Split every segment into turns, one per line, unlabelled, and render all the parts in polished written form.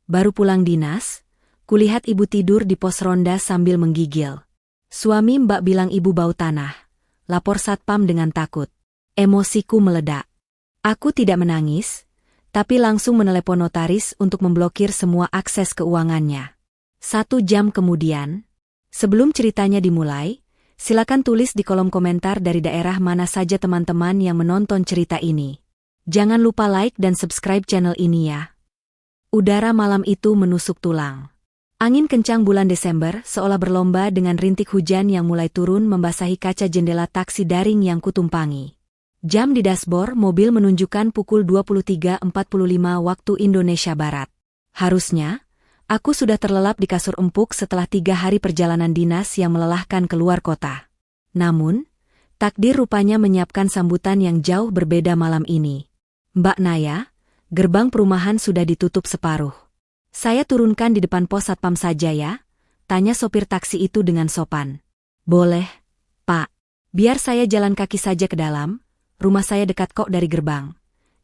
Baru pulang dinas, kulihat ibu tidur di pos ronda sambil menggigil. Suami Mbak bilang ibu bau tanah. Lapor satpam dengan takut. Emosiku meledak. Aku tidak menangis, tapi langsung menelepon notaris untuk memblokir semua akses keuangannya. 1 jam kemudian, sebelum ceritanya dimulai, silakan tulis di kolom komentar dari daerah mana saja teman-teman yang menonton cerita ini. Jangan lupa like dan subscribe channel ini ya. Udara malam itu menusuk tulang. Angin kencang bulan Desember seolah berlomba dengan rintik hujan yang mulai turun membasahi kaca jendela taksi daring yang kutumpangi. Jam di dashboard mobil menunjukkan pukul 23.45 waktu Indonesia Barat. Harusnya, aku sudah terlelap di kasur empuk setelah 3 hari perjalanan dinas yang melelahkan keluar kota. Namun, takdir rupanya menyiapkan sambutan yang jauh berbeda malam ini. Mbak Naya, gerbang perumahan sudah ditutup separuh. Saya turunkan di depan pos satpam saja ya, tanya sopir taksi itu dengan sopan. Boleh, Pak. Biar saya jalan kaki saja ke dalam, rumah saya dekat kok dari gerbang.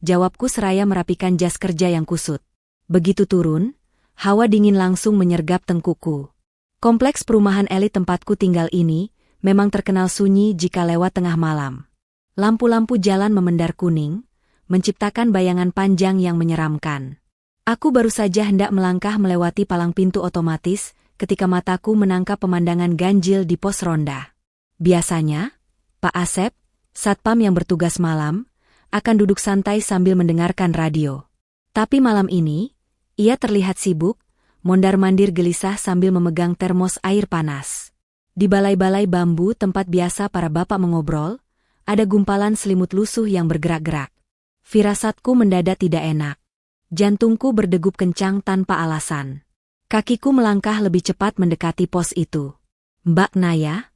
Jawabku seraya merapikan jas kerja yang kusut. Begitu turun, hawa dingin langsung menyergap tengkukku. Kompleks perumahan elit tempatku tinggal ini memang terkenal sunyi jika lewat tengah malam. Lampu-lampu jalan memendar kuning, menciptakan bayangan panjang yang menyeramkan. Aku baru saja hendak melangkah melewati palang pintu otomatis ketika mataku menangkap pemandangan ganjil di pos ronda. Biasanya, Pak Asep, satpam yang bertugas malam, akan duduk santai sambil mendengarkan radio. Tapi malam ini, ia terlihat sibuk, mondar-mandir gelisah sambil memegang termos air panas. Di balai-balai bambu tempat biasa para bapak mengobrol, ada gumpalan selimut lusuh yang bergerak-gerak. Firasatku mendadak tidak enak. Jantungku berdegup kencang tanpa alasan. Kakiku melangkah lebih cepat mendekati pos itu. Mbak Naya?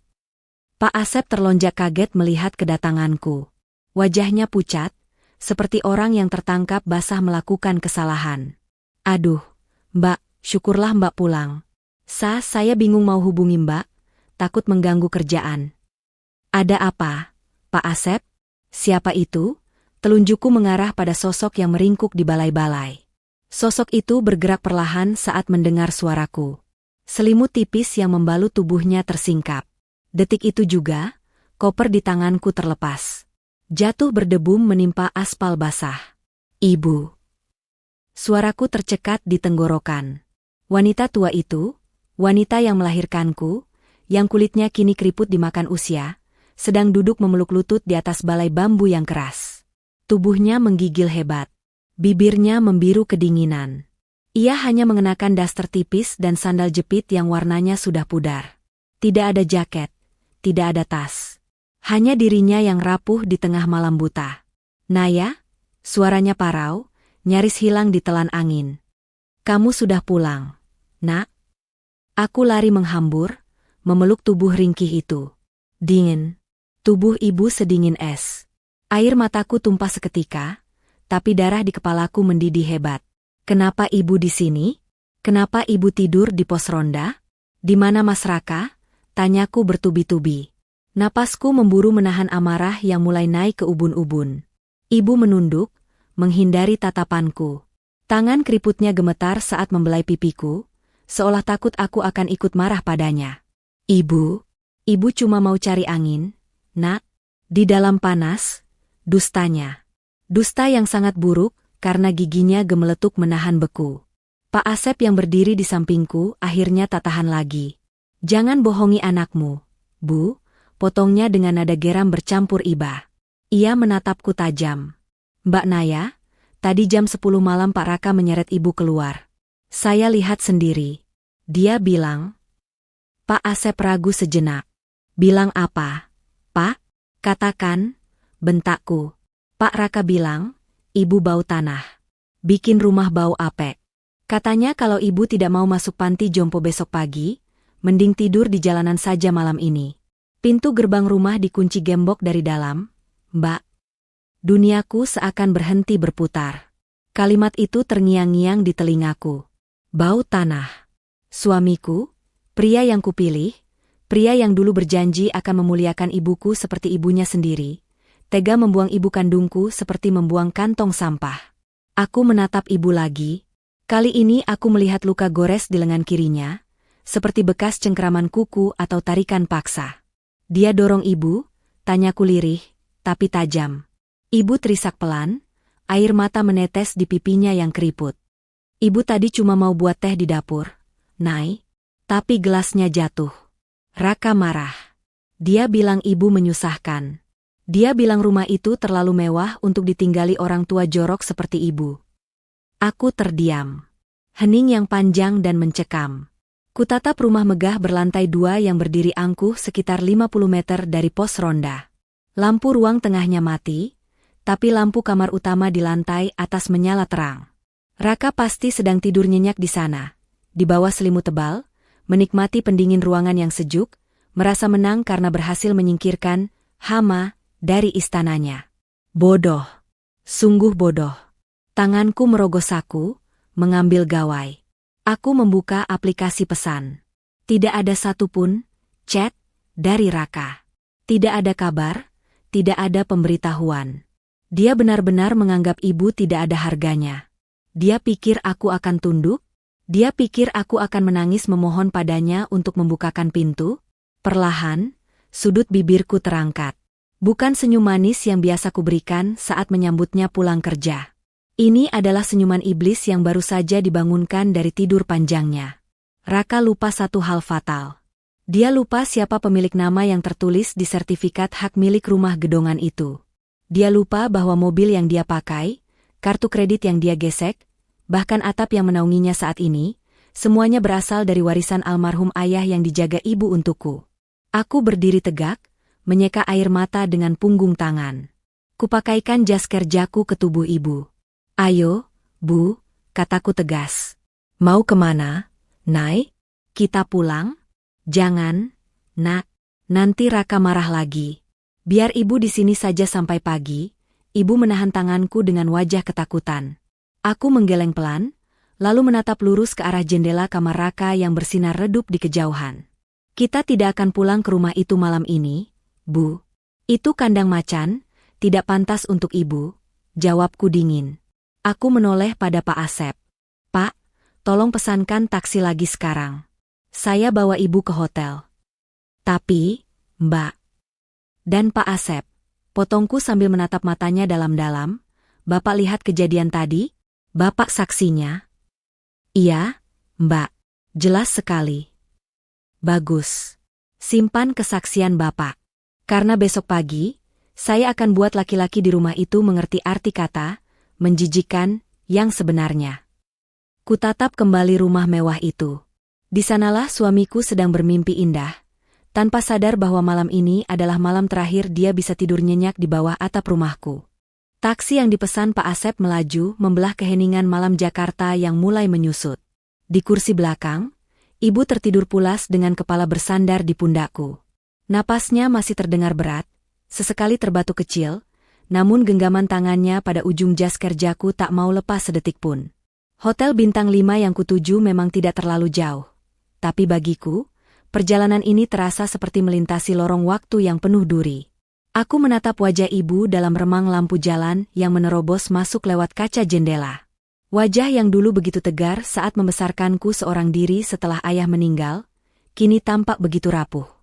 Pak Asep terlonjak kaget melihat kedatanganku. Wajahnya pucat, seperti orang yang tertangkap basah melakukan kesalahan. Aduh, Mbak, syukurlah Mbak pulang. Saya bingung mau hubungi Mbak, takut mengganggu kerjaan. Ada apa, Pak Asep? Siapa itu? Telunjukku mengarah pada sosok yang meringkuk di balai-balai. Sosok itu bergerak perlahan saat mendengar suaraku. Selimut tipis yang membalut tubuhnya tersingkap. Detik itu juga, koper di tanganku terlepas. Jatuh berdebum menimpa aspal basah. Ibu. Suaraku tercekat di tenggorokan. Wanita tua itu, wanita yang melahirkanku, yang kulitnya kini keriput dimakan usia, sedang duduk memeluk lutut di atas balai bambu yang keras. Tubuhnya menggigil hebat. Bibirnya membiru kedinginan. Ia hanya mengenakan daster tipis dan sandal jepit yang warnanya sudah pudar. Tidak ada jaket, tidak ada tas. Hanya dirinya yang rapuh di tengah malam buta. Naya, suaranya parau, nyaris hilang ditelan angin. Kamu sudah pulang, Nak? Aku lari menghambur, memeluk tubuh ringkih itu. Dingin. Tubuh ibu sedingin es. Air mataku tumpah seketika, tapi darah di kepalaku mendidih hebat. Kenapa ibu di sini? Kenapa ibu tidur di pos ronda? Di mana Mas Raka? Tanyaku bertubi-tubi. Napasku memburu menahan amarah yang mulai naik ke ubun-ubun. Ibu menunduk, menghindari tatapanku. Tangan keriputnya gemetar saat membelai pipiku, seolah takut aku akan ikut marah padanya. Ibu cuma mau cari angin, Nak. Di dalam panas. Dustanya. Dusta yang sangat buruk, karena giginya gemeletuk menahan beku. Pak Asep yang berdiri di sampingku akhirnya tak tahan lagi. Jangan bohongi anakmu, Bu, potongnya dengan nada geram bercampur iba. Ia menatapku tajam. Mbak Naya, tadi jam 10 malam Pak Raka menyeret ibu keluar. Saya lihat sendiri. Dia bilang. Pak Asep ragu sejenak. Bilang apa? Pak, katakan. Bentakku. Pak Raka bilang, ibu bau tanah. Bikin rumah bau apek. Katanya kalau ibu tidak mau masuk panti jompo besok pagi, mending tidur di jalanan saja malam ini. Pintu gerbang rumah dikunci gembok dari dalam. Mbak. Duniaku seakan berhenti berputar. Kalimat itu terngiang-ngiang di telingaku. Bau tanah. Suamiku, pria yang kupilih, pria yang dulu berjanji akan memuliakan ibuku seperti ibunya sendiri, tega membuang ibu kandungku seperti membuang kantong sampah. Aku menatap ibu lagi. Kali ini aku melihat luka gores di lengan kirinya, seperti bekas cengkeraman kuku atau tarikan paksa. Dia dorong ibu, tanyaku lirih, tapi tajam. Ibu terisak pelan, air mata menetes di pipinya yang keriput. Ibu tadi cuma mau buat teh di dapur, Nay. Tapi gelasnya jatuh. Raka marah. Dia bilang ibu menyusahkan. Dia bilang rumah itu terlalu mewah untuk ditinggali orang tua jorok seperti ibu. Aku terdiam. Hening yang panjang dan mencekam. Kutatap rumah megah berlantai 2 yang berdiri angkuh sekitar 50 meter dari pos ronda. Lampu ruang tengahnya mati, tapi lampu kamar utama di lantai atas menyala terang. Raka pasti sedang tidur nyenyak di sana, di bawah selimut tebal, menikmati pendingin ruangan yang sejuk, merasa menang karena berhasil menyingkirkan hama dari istananya. Bodoh. Sungguh bodoh. Tanganku merogoh saku, mengambil gawai. Aku membuka aplikasi pesan. Tidak ada satupun chat dari Raka. Tidak ada kabar, tidak ada pemberitahuan. Dia benar-benar menganggap ibu tidak ada harganya. Dia pikir aku akan tunduk? Dia pikir aku akan menangis memohon padanya untuk membukakan pintu? Perlahan, sudut bibirku terangkat. Bukan senyum manis yang biasa kuberikan saat menyambutnya pulang kerja. Ini adalah senyuman iblis yang baru saja dibangunkan dari tidur panjangnya. Raka lupa satu hal fatal. Dia lupa siapa pemilik nama yang tertulis di sertifikat hak milik rumah gedongan itu. Dia lupa bahwa mobil yang dia pakai, kartu kredit yang dia gesek, bahkan atap yang menaunginya saat ini, semuanya berasal dari warisan almarhum ayah yang dijaga ibu untukku. Aku berdiri tegak, menyeka air mata dengan punggung tangan. Kupakaikan jas kerjaku ke tubuh ibu. Ayo, Bu, kataku tegas. Mau kemana, Nay? Kita pulang? Jangan, Nak. Nanti Raka marah lagi. Biar ibu di sini saja sampai pagi. Ibu menahan tanganku dengan wajah ketakutan. Aku menggeleng pelan, lalu menatap lurus ke arah jendela kamar Raka yang bersinar redup di kejauhan. Kita tidak akan pulang ke rumah itu malam ini, Bu. Itu kandang macan, tidak pantas untuk ibu, jawabku dingin. Aku menoleh pada Pak Asep. Pak, tolong pesankan taksi lagi sekarang. Saya bawa ibu ke hotel. Tapi, Mbak. Dan Pak Asep, potongku sambil menatap matanya dalam-dalam. Bapak lihat kejadian tadi? Bapak saksinya? Iya, Mbak. Jelas sekali. Bagus. Simpan kesaksian Bapak. Karena besok pagi, saya akan buat laki-laki di rumah itu mengerti arti kata menjijikan yang sebenarnya. Kutatap kembali rumah mewah itu. Di sanalah suamiku sedang bermimpi indah, tanpa sadar bahwa malam ini adalah malam terakhir dia bisa tidur nyenyak di bawah atap rumahku. Taksi yang dipesan Pak Asep melaju membelah keheningan malam Jakarta yang mulai menyusut. Di kursi belakang, ibu tertidur pulas dengan kepala bersandar di pundakku. Napasnya masih terdengar berat, sesekali terbatu kecil, namun genggaman tangannya pada ujung jas kerjaku tak mau lepas sedetik pun. Hotel bintang 5 yang kutuju memang tidak terlalu jauh. Tapi bagiku, perjalanan ini terasa seperti melintasi lorong waktu yang penuh duri. Aku menatap wajah ibu dalam remang lampu jalan yang menerobos masuk lewat kaca jendela. Wajah yang dulu begitu tegar saat membesarkanku seorang diri setelah ayah meninggal, kini tampak begitu rapuh.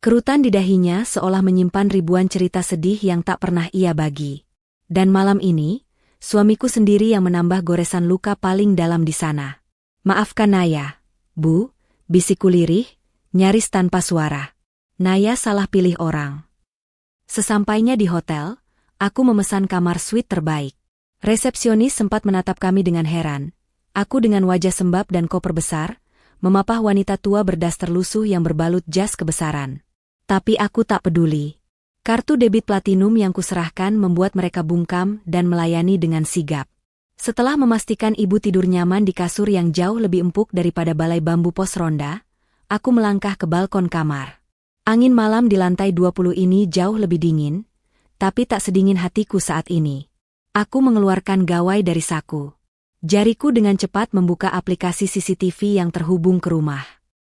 Kerutan di dahinya seolah menyimpan ribuan cerita sedih yang tak pernah ia bagi. Dan malam ini, suamiku sendiri yang menambah goresan luka paling dalam di sana. Maafkan Naya, Bu, bisikku lirih, nyaris tanpa suara. Naya salah pilih orang. Sesampainya di hotel, aku memesan kamar suite terbaik. Resepsionis sempat menatap kami dengan heran. Aku dengan wajah sembab dan koper besar, memapah wanita tua berdaster lusuh yang berbalut jas kebesaran. Tapi aku tak peduli. Kartu debit platinum yang kuserahkan membuat mereka bungkam dan melayani dengan sigap. Setelah memastikan ibu tidur nyaman di kasur yang jauh lebih empuk daripada balai bambu pos ronda, aku melangkah ke balkon kamar. Angin malam di lantai 20 ini jauh lebih dingin, tapi tak sedingin hatiku saat ini. Aku mengeluarkan gawai dari saku. Jariku dengan cepat membuka aplikasi CCTV yang terhubung ke rumah.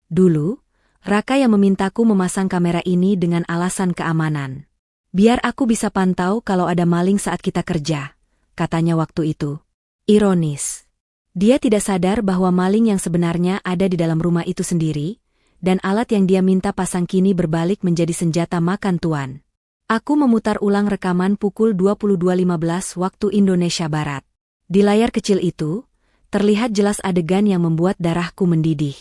Dulu, Raka yang memintaku memasang kamera ini dengan alasan keamanan. Biar aku bisa pantau kalau ada maling saat kita kerja, katanya waktu itu. Ironis. Dia tidak sadar bahwa maling yang sebenarnya ada di dalam rumah itu sendiri, dan alat yang dia minta pasang kini berbalik menjadi senjata makan tuan. Aku memutar ulang rekaman pukul 22.15 waktu Indonesia Barat. Di layar kecil itu, terlihat jelas adegan yang membuat darahku mendidih.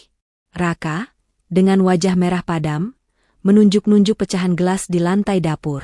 Raka, dengan wajah merah padam, menunjuk-nunjuk pecahan gelas di lantai dapur.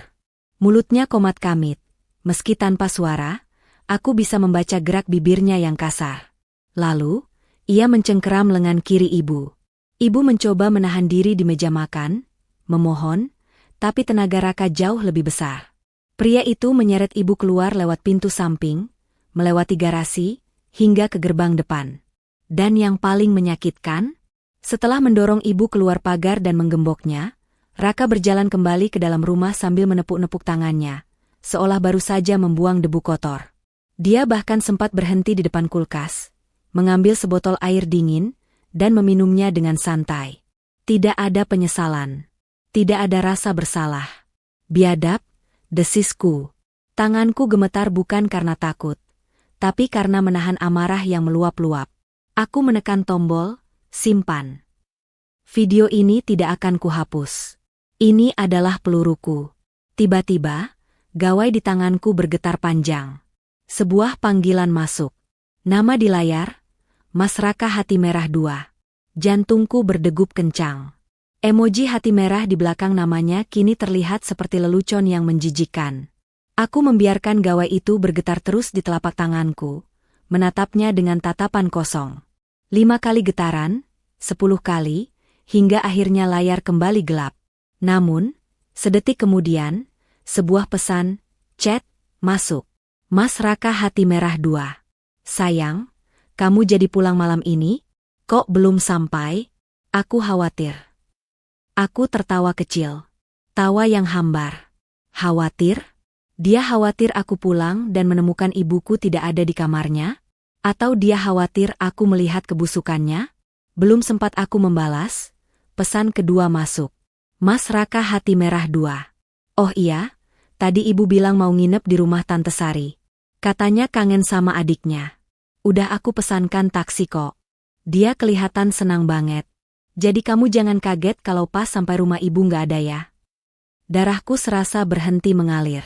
Mulutnya komat-kamit. Meski tanpa suara, aku bisa membaca gerak bibirnya yang kasar. Lalu, ia mencengkeram lengan kiri ibu. Ibu mencoba menahan diri di meja makan, memohon, tapi tenaga Raka jauh lebih besar. Pria itu menyeret ibu keluar lewat pintu samping, melewati garasi, hingga ke gerbang depan. Dan yang paling menyakitkan, setelah mendorong ibu keluar pagar dan menggemboknya, Raka berjalan kembali ke dalam rumah sambil menepuk-nepuk tangannya, seolah baru saja membuang debu kotor. Dia bahkan sempat berhenti di depan kulkas, mengambil sebotol air dingin, dan meminumnya dengan santai. Tidak ada penyesalan. Tidak ada rasa bersalah. Biadab, desisku. Tanganku gemetar bukan karena takut, tapi karena menahan amarah yang meluap-luap. Aku menekan tombol, simpan. Video ini tidak akan kuhapus. Ini adalah peluruku. Tiba-tiba, gawai di tanganku bergetar panjang. Sebuah panggilan masuk. Nama di layar, Mas Raka Hati Merah 2. Jantungku berdegup kencang. Emoji hati merah di belakang namanya kini terlihat seperti lelucon yang menjijikkan. Aku membiarkan gawai itu bergetar terus di telapak tanganku, menatapnya dengan tatapan kosong. 5 kali getaran, 10 kali, hingga akhirnya layar kembali gelap. Namun, sedetik kemudian, sebuah pesan, chat, masuk. Mas Raka Hati Merah 2. Sayang, kamu jadi pulang malam ini? Kok belum sampai? Aku khawatir. Aku tertawa kecil. Tawa yang hambar. Khawatir? Dia khawatir aku pulang dan menemukan ibuku tidak ada di kamarnya? Atau dia khawatir aku melihat kebusukannya? Belum sempat aku membalas, pesan kedua masuk. Mas Raka Hati Merah 2. Oh iya, tadi ibu bilang mau nginep di rumah Tante Sari. Katanya kangen sama adiknya. Udah aku pesankan taksi kok. Dia kelihatan senang banget. Jadi kamu jangan kaget kalau pas sampai rumah ibu nggak ada ya. Darahku serasa berhenti mengalir.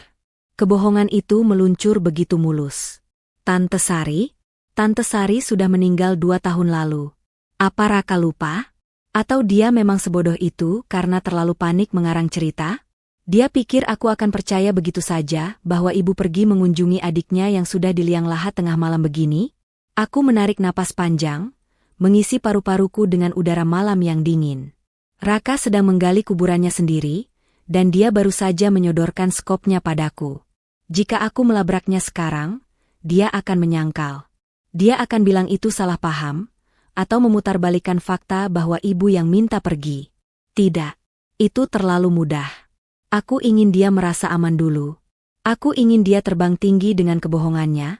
Kebohongan itu meluncur begitu mulus. Tante Sari? Tante Sari sudah meninggal 2 tahun lalu. Apa Raka lupa? Atau dia memang sebodoh itu karena terlalu panik mengarang cerita? Dia pikir aku akan percaya begitu saja bahwa ibu pergi mengunjungi adiknya yang sudah di liang lahat tengah malam begini? Aku menarik napas panjang, mengisi paru-paruku dengan udara malam yang dingin. Raka sedang menggali kuburannya sendiri, dan dia baru saja menyodorkan skopnya padaku. Jika aku melabraknya sekarang, dia akan menyangkal. Dia akan bilang itu salah paham, atau memutarbalikkan fakta bahwa ibu yang minta pergi. Tidak, itu terlalu mudah. Aku ingin dia merasa aman dulu. Aku ingin dia terbang tinggi dengan kebohongannya,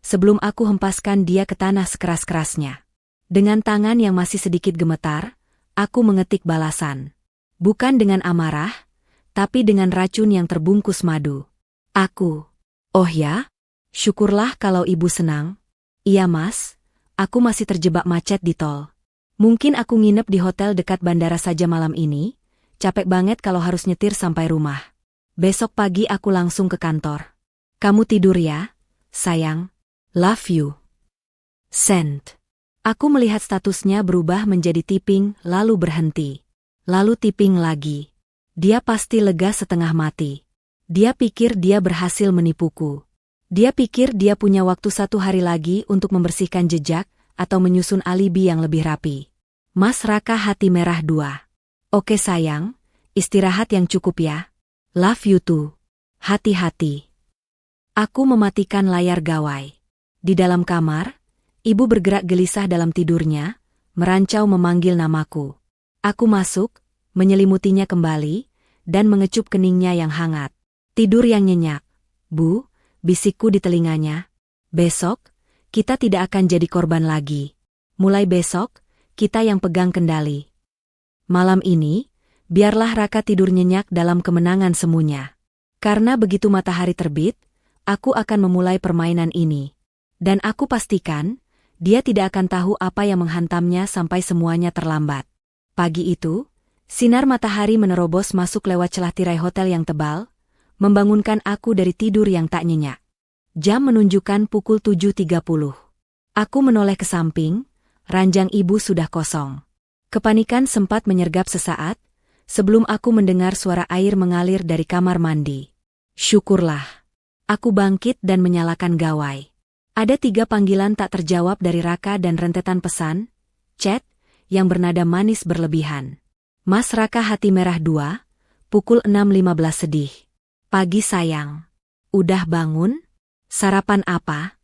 sebelum aku hempaskan dia ke tanah sekeras-kerasnya. Dengan tangan yang masih sedikit gemetar, aku mengetik balasan. Bukan dengan amarah, tapi dengan racun yang terbungkus madu. Aku. Oh ya? Syukurlah kalau ibu senang. Iya mas, aku masih terjebak macet di tol. Mungkin aku nginep di hotel dekat bandara saja malam ini, capek banget kalau harus nyetir sampai rumah. Besok pagi aku langsung ke kantor. Kamu tidur ya, sayang. Love you. Send. Aku melihat statusnya berubah menjadi tipping, lalu berhenti. Lalu tipping lagi. Dia pasti lega setengah mati. Dia pikir dia berhasil menipuku. Dia pikir dia punya waktu 1 hari lagi untuk membersihkan jejak atau menyusun alibi yang lebih rapi. Mas Raka Hati Merah 2. Oke sayang, istirahat yang cukup ya. Love you too. Hati-hati. Aku mematikan layar gawai. Di dalam kamar, ibu bergerak gelisah dalam tidurnya, merancau memanggil namaku. Aku masuk, menyelimutinya kembali, dan mengecup keningnya yang hangat. Tidur yang nyenyak. Bu, bisikku di telinganya. Besok, kita tidak akan jadi korban lagi. Mulai besok, kita yang pegang kendali. Malam ini, biarlah Raka tidur nyenyak dalam kemenangan semuanya. Karena begitu matahari terbit, aku akan memulai permainan ini. Dan aku pastikan, Dia tidak akan tahu apa yang menghantamnya sampai semuanya terlambat. Pagi itu, sinar matahari menerobos masuk lewat celah tirai hotel yang tebal, membangunkan aku dari tidur yang tak nyenyak. Jam menunjukkan pukul 7.30. Aku menoleh ke samping, ranjang ibu sudah kosong. Kepanikan sempat menyergap sesaat, sebelum aku mendengar suara air mengalir dari kamar mandi. Syukurlah. Aku bangkit dan menyalakan gawai. Ada 3 panggilan tak terjawab dari Raka dan rentetan pesan, chat, yang bernada manis berlebihan. Mas Raka hati merah 2, pukul 6.15 sedih. Pagi sayang. Udah bangun? Sarapan apa?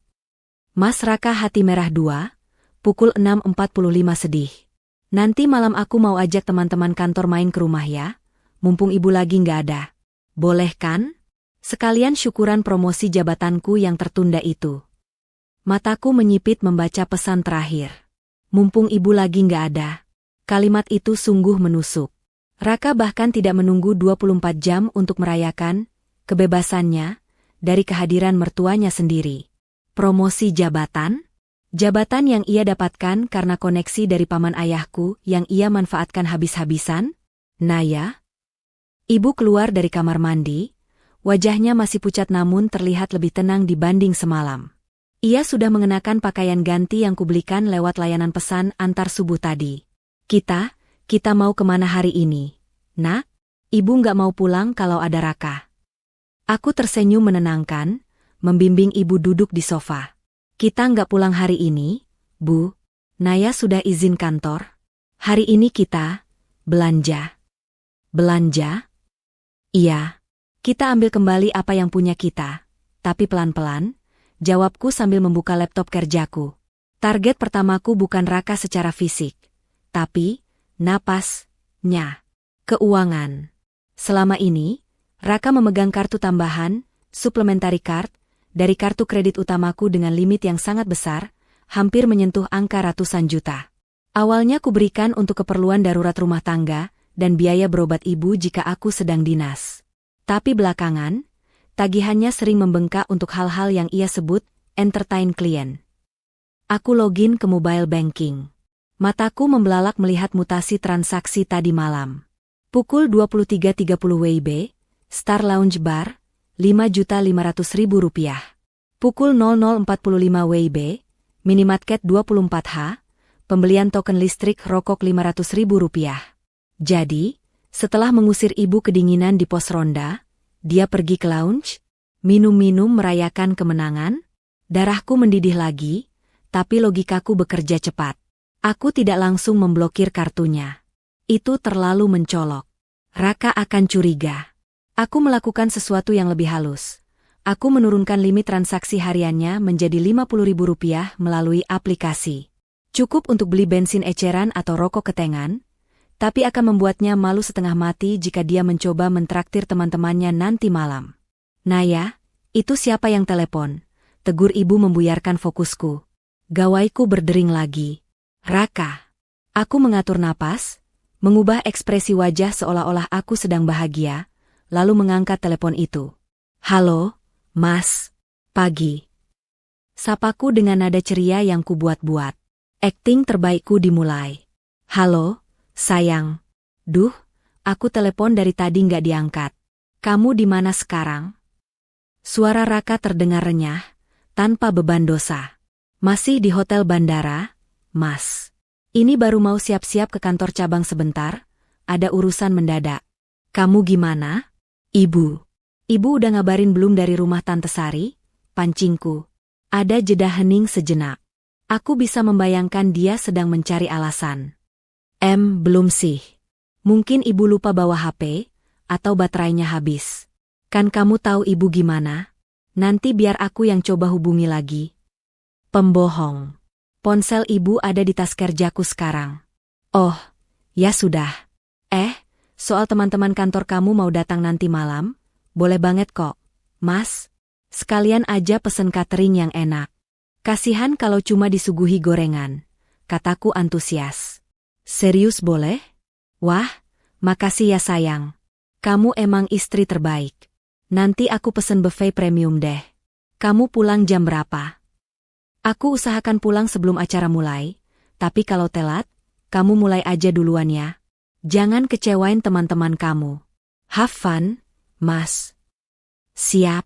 Mas Raka hati merah 2, pukul 6.45 sedih. Nanti malam aku mau ajak teman-teman kantor main ke rumah ya, mumpung ibu lagi nggak ada. Boleh kan? Sekalian syukuran promosi jabatanku yang tertunda itu. Mataku menyipit membaca pesan terakhir. Mumpung ibu lagi nggak ada. Kalimat itu sungguh menusuk. Raka bahkan tidak menunggu 24 jam untuk merayakan kebebasannya dari kehadiran mertuanya sendiri. Promosi jabatan? Jabatan yang ia dapatkan karena koneksi dari paman ayahku yang ia manfaatkan habis-habisan? Naya? Ibu keluar dari kamar mandi, wajahnya masih pucat namun terlihat lebih tenang dibanding semalam. Ia sudah mengenakan pakaian ganti yang kubelikan lewat layanan pesan antar subuh tadi. Kita mau kemana hari ini? Nak, ibu nggak mau pulang kalau ada Raka. Aku tersenyum menenangkan, membimbing ibu duduk di sofa. Kita nggak pulang hari ini, Bu. Naya sudah izin kantor. Hari ini kita belanja. Belanja? Iya. Kita ambil kembali apa yang punya kita, tapi pelan-pelan, jawabku sambil membuka laptop kerjaku. Target pertamaku bukan Raka secara fisik, tapi napasnya. Keuangan. Selama ini, Raka memegang kartu tambahan, supplementary card, dari kartu kredit utamaku dengan limit yang sangat besar, hampir menyentuh angka ratusan juta. Awalnya kuberikan untuk keperluan darurat rumah tangga dan biaya berobat ibu jika aku sedang dinas. Tapi belakangan, tagihannya sering membengkak untuk hal-hal yang ia sebut entertain klien. Aku login ke mobile banking. Mataku membelalak melihat mutasi transaksi tadi malam. Pukul 23.30 WIB, Star Lounge Bar, Rp5.500.000. Pukul 00.45 WIB, Minimarket 24H, pembelian token listrik rokok Rp500.000. Jadi, setelah mengusir ibu kedinginan di pos ronda, dia pergi ke lounge, minum-minum merayakan kemenangan. Darahku mendidih lagi, tapi logikaku bekerja cepat. Aku tidak langsung memblokir kartunya. Itu terlalu mencolok. Raka akan curiga. Aku melakukan sesuatu yang lebih halus. Aku menurunkan limit transaksi hariannya menjadi Rp50.000 melalui aplikasi. Cukup untuk beli bensin eceran atau rokok ketengan, tapi akan membuatnya malu setengah mati jika dia mencoba mentraktir teman-temannya nanti malam. Naya, itu siapa yang telepon? Tegur ibu membuyarkan fokusku. Gawaiku berdering lagi. Raka. Aku mengatur napas, mengubah ekspresi wajah seolah-olah aku sedang bahagia, lalu mengangkat telepon itu. Halo, Mas. Pagi. Sapaku dengan nada ceria yang kubuat-buat. Akting terbaikku dimulai. Halo, sayang. Duh, aku telepon dari tadi nggak diangkat. Kamu di mana sekarang? Suara Raka terdengar renyah, tanpa beban dosa. Masih di hotel bandara, Mas. Ini baru mau siap-siap ke kantor cabang sebentar, ada urusan mendadak. Kamu gimana? Ibu. Ibu udah ngabarin belum dari rumah Tante Sari? Pancingku. Ada jeda hening sejenak. Aku bisa membayangkan dia sedang mencari alasan. Belum sih. Mungkin ibu lupa bawa HP, atau baterainya habis. Kan kamu tahu ibu gimana? Nanti biar aku yang coba hubungi lagi. Pembohong. Ponsel ibu ada di tas kerjaku sekarang. Oh, ya sudah. Soal teman-teman kantor kamu mau datang nanti malam, boleh banget kok, Mas. Sekalian aja pesen catering yang enak. Kasihan kalau cuma disuguhi gorengan, kataku antusias. Serius boleh? Wah, makasih ya sayang. Kamu emang istri terbaik. Nanti aku pesen buffet premium deh. Kamu pulang jam berapa? Aku usahakan pulang sebelum acara mulai, tapi kalau telat, kamu mulai aja duluan ya. Jangan kecewain teman-teman kamu. Have fun, Mas. Siap.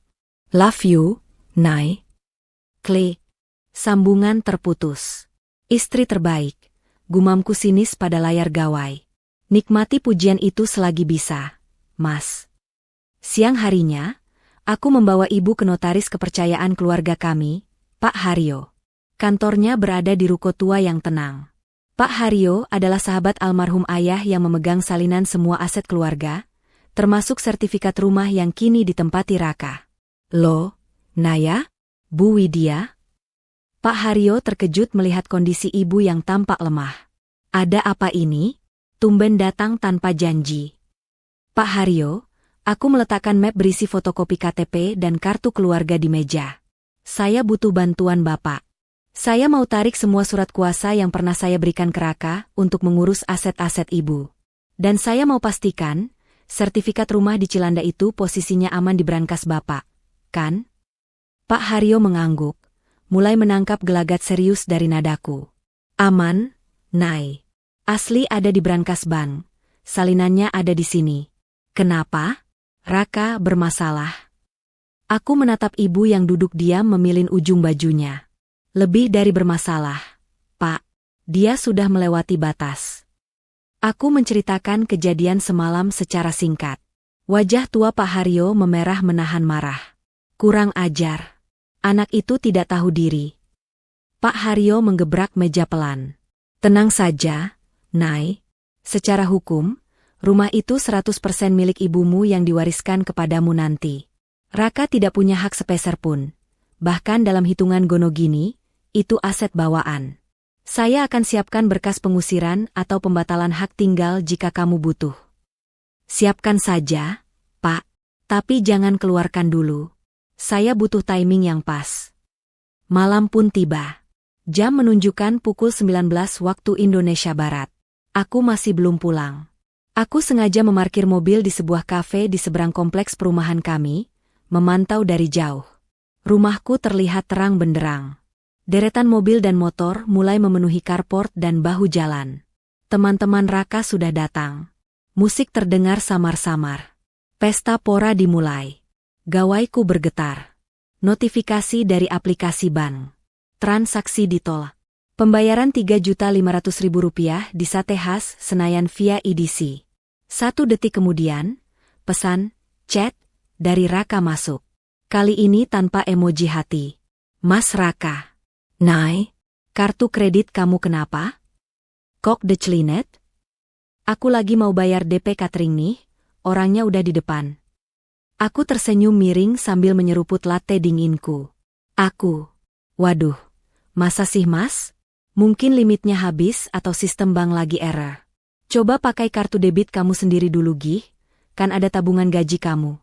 Love you, Nay. Klik. Sambungan terputus. Istri terbaik. Gumamku sinis pada layar gawai. Nikmati pujian itu selagi bisa, Mas. Siang harinya, aku membawa ibu ke notaris kepercayaan keluarga kami, Pak Haryo. Kantornya berada di ruko tua yang tenang. Pak Haryo adalah sahabat almarhum ayah yang memegang salinan semua aset keluarga, termasuk sertifikat rumah yang kini ditempati Raka. Loh, Naya? Bu Widya? Pak Haryo terkejut melihat kondisi ibu yang tampak lemah. Ada apa ini? Tumben datang tanpa janji. Pak Haryo, aku meletakkan map berisi fotokopi KTP dan kartu keluarga di meja. Saya butuh bantuan Bapak. Saya mau tarik semua surat kuasa yang pernah saya berikan ke Raka untuk mengurus aset-aset ibu. Dan saya mau pastikan, sertifikat rumah di Cilanda itu posisinya aman di brankas Bapak, kan? Pak Haryo mengangguk, mulai menangkap gelagat serius dari nadaku. Aman, Nay. Asli ada di brankas bank. Salinannya ada di sini. Kenapa? Raka bermasalah. Aku menatap ibu yang duduk diam memilin ujung bajunya. Lebih dari bermasalah, Pak. Dia sudah melewati batas. Aku menceritakan kejadian semalam secara singkat. Wajah tua Pak Haryo memerah menahan marah. Kurang ajar. Anak itu tidak tahu diri. Pak Haryo menggebrak meja pelan. Tenang saja, Nay. Secara hukum, rumah itu 100% milik ibumu yang diwariskan kepadamu nanti. Raka tidak punya hak sepeser pun. Bahkan dalam hitungan Gonogini, itu aset bawaan. Saya akan siapkan berkas pengusiran atau pembatalan hak tinggal jika kamu butuh. Siapkan saja, Pak. Tapi jangan keluarkan dulu. Saya butuh timing yang pas. Malam pun tiba. Jam menunjukkan pukul 19 waktu Indonesia Barat. Aku masih belum pulang. Aku sengaja memarkir mobil di sebuah kafe di seberang kompleks perumahan kami, memantau dari jauh. Rumahku terlihat terang benderang. Deretan mobil dan motor mulai memenuhi carport dan bahu jalan. Teman-teman Raka sudah datang. Musik terdengar samar-samar. Pesta pora dimulai. Gawaiku bergetar. Notifikasi dari aplikasi bank. Transaksi ditolak. Pembayaran Rp3.500.000 di Sate Khas Senayan via EDC. 1 detik kemudian, pesan, chat, dari Raka masuk. Kali ini tanpa emoji hati. Mas Raka. Nay, kartu kredit kamu kenapa? Kok declinet? Aku lagi mau bayar DP catering nih, orangnya udah di depan. Aku tersenyum miring sambil menyeruput latte dinginku. Waduh, masa sih Mas? Mungkin limitnya habis atau sistem bank lagi error. Coba pakai kartu debit kamu sendiri dulu Gih, kan ada tabungan gaji kamu.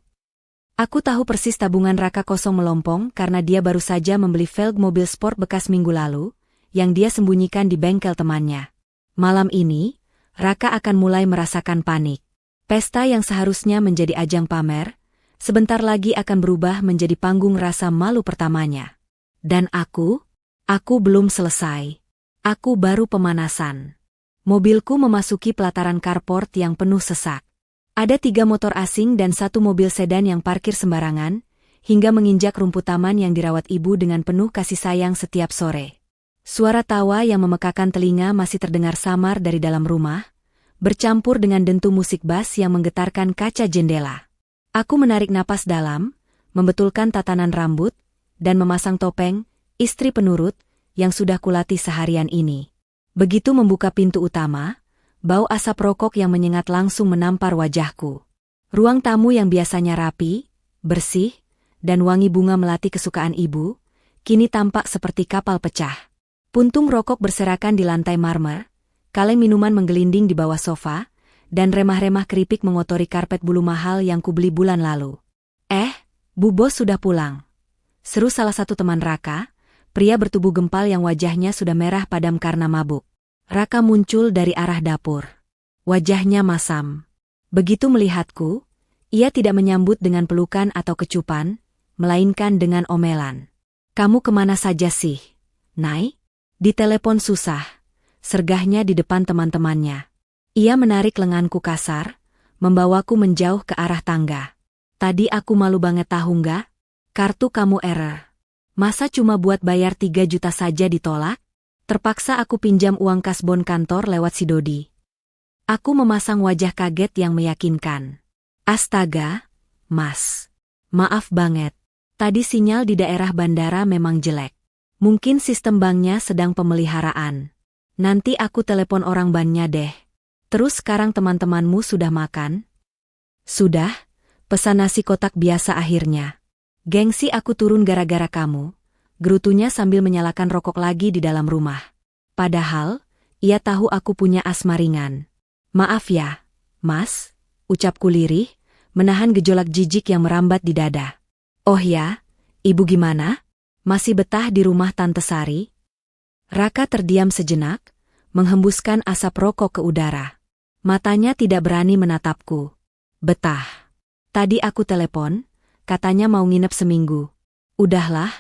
Aku tahu persis tabungan Raka kosong melompong karena dia baru saja membeli velg mobil sport bekas minggu lalu, yang dia sembunyikan di bengkel temannya. Malam ini, Raka akan mulai merasakan panik. Pesta yang seharusnya menjadi ajang pamer, sebentar lagi akan berubah menjadi panggung rasa malu pertamanya. Dan aku belum selesai. Aku baru pemanasan. Mobilku memasuki pelataran carport yang penuh sesak. Ada 3 motor asing dan 1 mobil sedan yang parkir sembarangan, hingga menginjak rumput taman yang dirawat ibu dengan penuh kasih sayang setiap sore. Suara tawa yang memekakan telinga masih terdengar samar dari dalam rumah, bercampur dengan dentu musik bass yang menggetarkan kaca jendela. Aku menarik napas dalam, membetulkan tatanan rambut, dan memasang topeng, istri penurut, yang sudah kulatih seharian ini. Begitu membuka pintu utama, bau asap rokok yang menyengat langsung menampar wajahku. Ruang tamu yang biasanya rapi, bersih, dan wangi bunga melati kesukaan ibu, kini tampak seperti kapal pecah. Puntung rokok berserakan di lantai marmer, kaleng minuman menggelinding di bawah sofa, dan remah-remah keripik mengotori karpet bulu mahal yang kubeli bulan lalu. Bu Bos sudah pulang. Seru salah satu teman Raka, pria bertubuh gempal yang wajahnya sudah merah padam karena mabuk. Raka muncul dari arah dapur. Wajahnya masam. Begitu melihatku, ia tidak menyambut dengan pelukan atau kecupan, melainkan dengan omelan. Kamu kemana saja sih? Nai? Ditelepon susah. Sergahnya di depan teman-temannya. Ia menarik lenganku kasar, membawaku menjauh ke arah tangga. Tadi aku malu banget tahu nggak? Kartu kamu error. Masa cuma buat bayar 3 juta saja ditolak? Terpaksa aku pinjam uang kasbon kantor lewat si Dodi. Aku memasang wajah kaget yang meyakinkan. Astaga, Mas. Maaf banget. Tadi sinyal di daerah bandara memang jelek. Mungkin sistem banknya sedang pemeliharaan. Nanti aku telepon orang banknya deh. Terus sekarang teman-temanmu sudah makan? Sudah, pesan nasi kotak biasa akhirnya. Gengsi aku turun gara-gara kamu, gerutunya sambil menyalakan rokok lagi di dalam rumah. Padahal, ia tahu aku punya asma ringan. Maaf ya, Mas, ucapku lirih, menahan gejolak jijik yang merambat di dada. Oh ya, Ibu gimana? Masih betah di rumah Tante Sari? Raka terdiam sejenak, menghembuskan asap rokok ke udara. Matanya tidak berani menatapku. Betah. Tadi aku telepon, katanya mau nginep seminggu. Udahlah,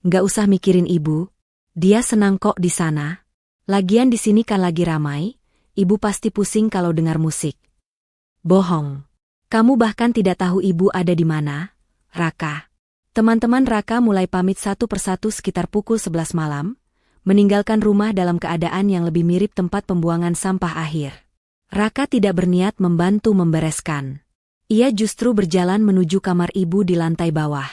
nggak usah mikirin ibu. Dia senang kok di sana. Lagian di sini kan lagi ramai, ibu pasti pusing kalau dengar musik. Bohong. Kamu bahkan tidak tahu ibu ada di mana, Raka. Teman-teman Raka mulai pamit satu persatu sekitar pukul 11 malam, meninggalkan rumah dalam keadaan yang lebih mirip tempat pembuangan sampah akhir. Raka tidak berniat membantu membereskan. Ia justru berjalan menuju kamar ibu di lantai bawah.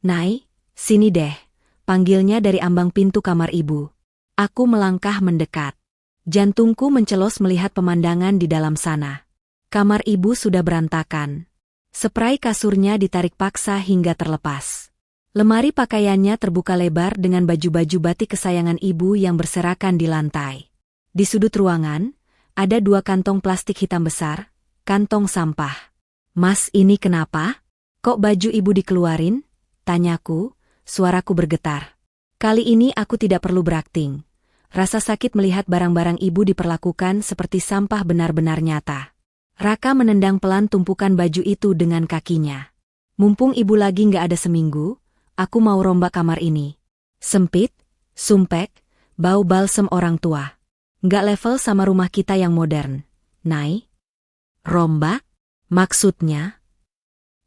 Nai, sini deh, panggilnya dari ambang pintu kamar ibu. Aku melangkah mendekat. Jantungku mencelos melihat pemandangan di dalam sana. Kamar ibu sudah berantakan. Spray kasurnya ditarik paksa hingga terlepas. Lemari pakaiannya terbuka lebar dengan baju-baju batik kesayangan ibu yang berserakan di lantai. Di sudut ruangan, ada 2 kantong plastik hitam besar, kantong sampah. Mas, ini kenapa? Kok baju ibu dikeluarin? Tanyaku, suaraku bergetar. Kali ini aku tidak perlu berakting. Rasa sakit melihat barang-barang ibu diperlakukan seperti sampah benar-benar nyata. Raka menendang pelan tumpukan baju itu dengan kakinya. Mumpung ibu lagi nggak ada seminggu, aku mau rombak kamar ini. Sempit, sumpek, bau balsem orang tua. Nggak level sama rumah kita yang modern. Nai? Rombak? Maksudnya?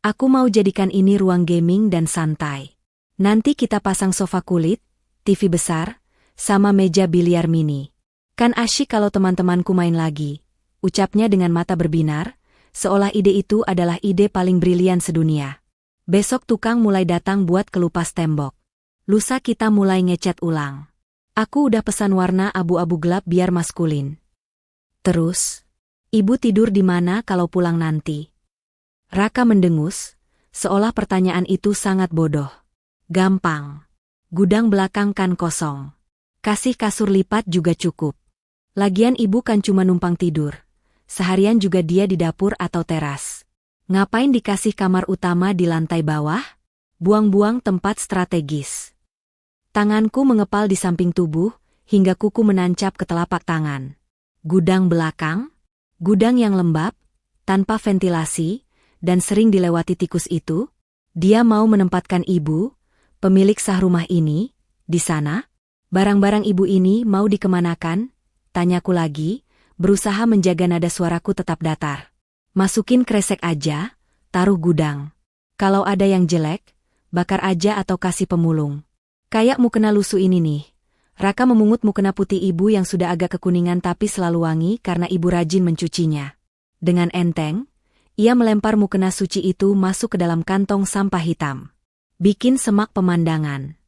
Aku mau jadikan ini ruang gaming dan santai. Nanti kita pasang sofa kulit, TV besar, sama meja biliar mini. Kan asyik kalau teman-temanku main lagi. Ucapnya dengan mata berbinar, seolah ide itu adalah ide paling brilian sedunia. Besok tukang mulai datang buat kelupas tembok. Lusa kita mulai ngecat ulang. Aku udah pesan warna abu-abu gelap biar maskulin. Terus, ibu tidur di mana kalau pulang nanti? Raka mendengus, seolah pertanyaan itu sangat bodoh. Gampang. Gudang belakang kan kosong. Kasih kasur lipat juga cukup. Lagian ibu kan cuma numpang tidur. Seharian juga dia di dapur atau teras. Ngapain dikasih kamar utama di lantai bawah? Buang-buang tempat strategis. Tanganku mengepal di samping tubuh, hingga kuku menancap ke telapak tangan. Gudang belakang? Gudang yang lembab, tanpa ventilasi, dan sering dilewati tikus itu? Dia mau menempatkan ibu, pemilik sah rumah ini, di sana? Barang-barang ibu ini mau dikemanakan? Tanyaku lagi, berusaha menjaga nada suaraku tetap datar. Masukin kresek aja, taruh gudang. Kalau ada yang jelek, bakar aja atau kasih pemulung. Kayak mukena lusuh ini nih. Raka memungut mukena putih ibu yang sudah agak kekuningan tapi selalu wangi karena ibu rajin mencucinya. Dengan enteng, ia melempar mukena suci itu masuk ke dalam kantong sampah hitam. Bikin semak pemandangan.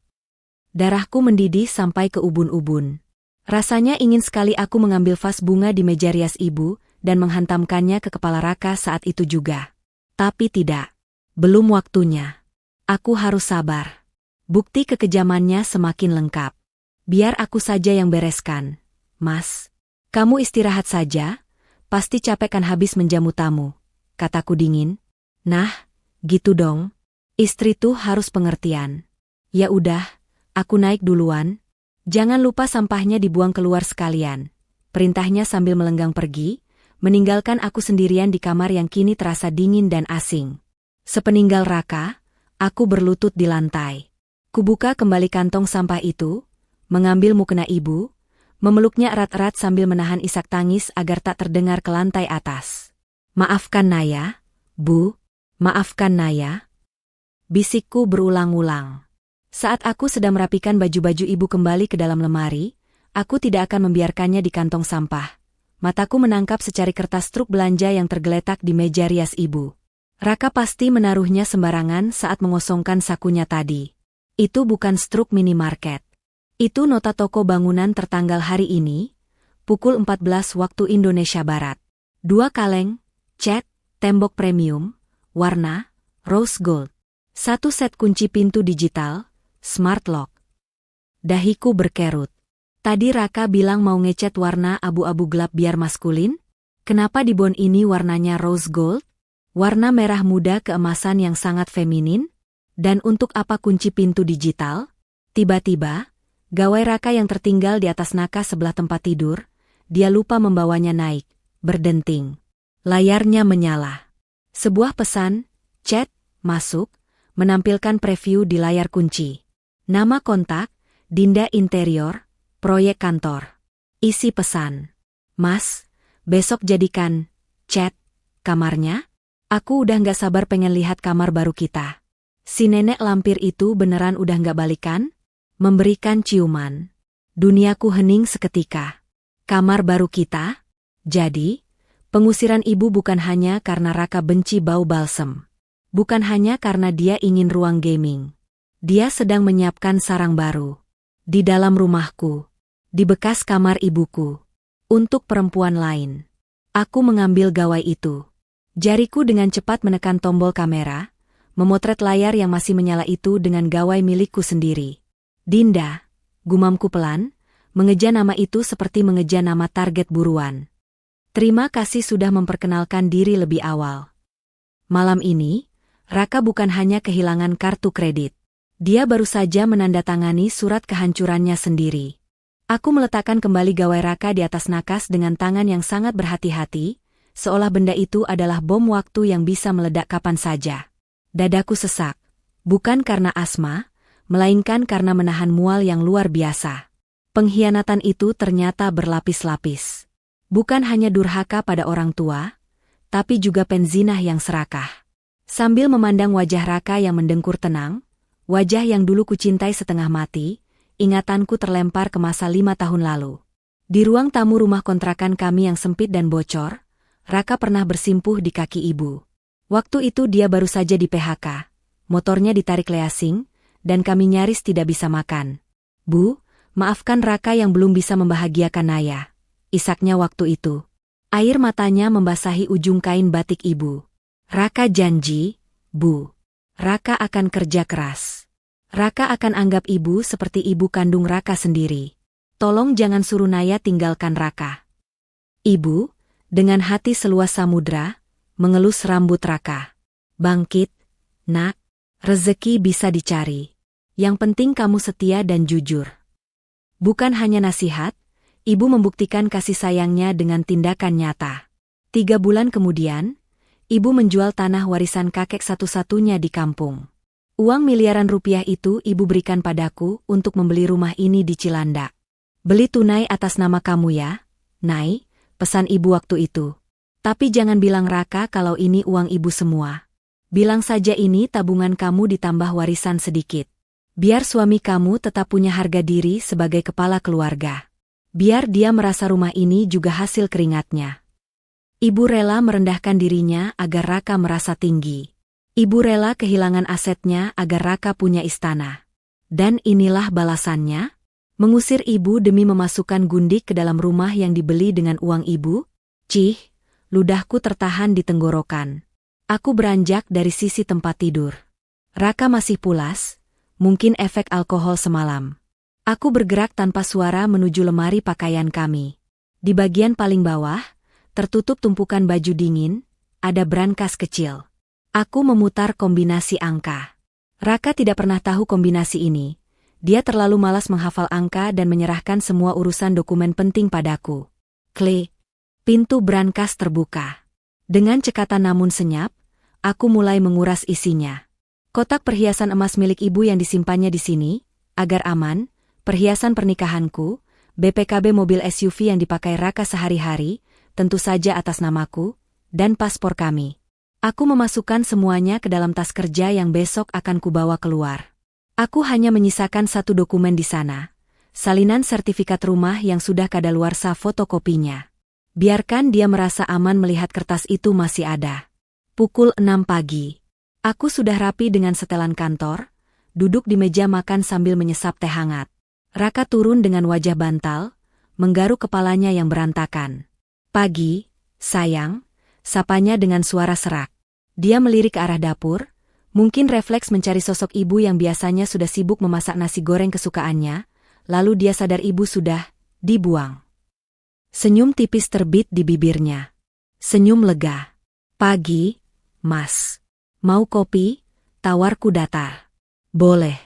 Darahku mendidih sampai ke ubun-ubun. Rasanya ingin sekali aku mengambil vas bunga di meja rias ibu dan menghantamkannya ke kepala Raka saat itu juga. Tapi tidak. Belum waktunya. Aku harus sabar. Bukti kekejamannya semakin lengkap. Biar aku saja yang bereskan. Mas, kamu istirahat saja, pasti capek kan habis menjamu tamu, kataku dingin. Nah, gitu dong. Istri tuh harus pengertian. Ya udah, aku naik duluan. Jangan lupa sampahnya dibuang keluar sekalian. Perintahnya sambil melenggang pergi, meninggalkan aku sendirian di kamar yang kini terasa dingin dan asing. Sepeninggal Raka, aku berlutut di lantai. Kubuka kembali kantong sampah itu, mengambil mukena ibu, memeluknya erat-erat sambil menahan isak tangis agar tak terdengar ke lantai atas. "Maafkan Naya, Bu, maafkan Naya," bisikku berulang-ulang. Saat aku sedang merapikan baju-baju ibu kembali ke dalam lemari, aku tidak akan membiarkannya di kantong sampah. Mataku menangkap secari kertas truk belanja yang tergeletak di meja rias ibu. Raka pasti menaruhnya sembarangan saat mengosongkan sakunya tadi. Itu bukan struk minimarket. Itu nota toko bangunan tertanggal hari ini, pukul 14 waktu Indonesia Barat. 2 kaleng, cat, tembok premium, warna, rose gold. 1 set kunci pintu digital, smart lock. Dahiku berkerut. Tadi Raka bilang mau ngecat warna abu-abu gelap biar maskulin? Kenapa di bon ini warnanya rose gold? Warna merah muda keemasan yang sangat feminin? Dan untuk apa kunci pintu digital? Tiba-tiba, gawai Raka yang tertinggal di atas nakas sebelah tempat tidur, dia lupa membawanya naik, berdenting. Layarnya menyala. Sebuah pesan, chat, masuk, menampilkan preview di layar kunci. Nama kontak, Dinda Interior, proyek kantor. Isi pesan. "Mas, besok jadikan chat kamarnya? Aku udah gak sabar pengen lihat kamar baru kita." Si nenek lampir itu beneran udah gak balikan? Memberikan ciuman. Duniaku hening seketika. Kamar baru kita? Jadi, pengusiran ibu bukan hanya karena Raka benci bau balsem. Bukan hanya karena dia ingin ruang gaming. Dia sedang menyiapkan sarang baru. Di dalam rumahku. Di bekas kamar ibuku. Untuk perempuan lain. Aku mengambil gawai itu. Jariku dengan cepat menekan tombol kamera, memotret layar yang masih menyala itu dengan gawai milikku sendiri. "Dinda," gumamku pelan, mengeja nama itu seperti mengeja nama target buruan. "Terima kasih sudah memperkenalkan diri lebih awal." Malam ini, Raka bukan hanya kehilangan kartu kredit. Dia baru saja menandatangani surat kehancurannya sendiri. Aku meletakkan kembali gawai Raka di atas nakas dengan tangan yang sangat berhati-hati, seolah benda itu adalah bom waktu yang bisa meledak kapan saja. Dadaku sesak, bukan karena asma, melainkan karena menahan mual yang luar biasa. Pengkhianatan itu ternyata berlapis-lapis. Bukan hanya durhaka pada orang tua, tapi juga penzinah yang serakah. Sambil memandang wajah Raka yang mendengkur tenang, wajah yang dulu kucintai setengah mati, ingatanku terlempar ke masa 5 tahun lalu. Di ruang tamu rumah kontrakan kami yang sempit dan bocor, Raka pernah bersimpuh di kaki ibu. Waktu itu dia baru saja di PHK, motornya ditarik leasing, dan kami nyaris tidak bisa makan. "Bu, maafkan Raka yang belum bisa membahagiakan Naya," isaknya waktu itu. Air matanya membasahi ujung kain batik ibu. "Raka janji, Bu. Raka akan kerja keras. Raka akan anggap ibu seperti ibu kandung Raka sendiri. Tolong jangan suruh Naya tinggalkan Raka." Ibu, dengan hati seluas samudra, mengelus rambut Raka. "Bangkit, Nak. Rezeki bisa dicari. Yang penting kamu setia dan jujur." Bukan hanya nasihat, ibu membuktikan kasih sayangnya dengan tindakan nyata. 3 bulan kemudian, ibu menjual tanah warisan kakek satu-satunya di kampung. Uang miliaran rupiah itu ibu berikan padaku untuk membeli rumah ini di Cilandak. "Beli tunai atas nama kamu ya, Nay," pesan ibu waktu itu. "Tapi jangan bilang Raka kalau ini uang ibu semua. Bilang saja ini tabungan kamu ditambah warisan sedikit. Biar suami kamu tetap punya harga diri sebagai kepala keluarga. Biar dia merasa rumah ini juga hasil keringatnya." Ibu rela merendahkan dirinya agar Raka merasa tinggi. Ibu rela kehilangan asetnya agar Raka punya istana. Dan inilah balasannya? Mengusir ibu demi memasukkan gundik ke dalam rumah yang dibeli dengan uang ibu? Cih, ludahku tertahan di tenggorokan. Aku beranjak dari sisi tempat tidur. Raka masih pulas, mungkin efek alkohol semalam. Aku bergerak tanpa suara menuju lemari pakaian kami. Di bagian paling bawah, tertutup tumpukan baju dingin, ada brankas kecil. Aku memutar kombinasi angka. Raka tidak pernah tahu kombinasi ini. Dia terlalu malas menghafal angka dan menyerahkan semua urusan dokumen penting padaku. Klik. Pintu brankas terbuka. Dengan cekatan namun senyap, aku mulai menguras isinya. Kotak perhiasan emas milik ibu yang disimpannya di sini, agar aman, perhiasan pernikahanku, BPKB mobil SUV yang dipakai Raka sehari-hari, tentu saja atas namaku, dan paspor kami. Aku memasukkan semuanya ke dalam tas kerja yang besok akan kubawa keluar. Aku hanya menyisakan satu dokumen di sana, salinan sertifikat rumah yang sudah kadaluarsa fotokopinya. Biarkan dia merasa aman melihat kertas itu masih ada. Pukul 6 pagi. Aku sudah rapi dengan setelan kantor, duduk di meja makan sambil menyesap teh hangat. Raka turun dengan wajah bantal, menggaruk kepalanya yang berantakan. Pagi, sayang, sapanya dengan suara serak. Dia melirik ke arah dapur, mungkin refleks mencari sosok ibu yang biasanya sudah sibuk memasak nasi goreng kesukaannya, lalu dia sadar ibu sudah dibuang. Senyum tipis terbit di bibirnya. Senyum lega. Pagi, Mas. Mau kopi? Tawarku datar. Boleh.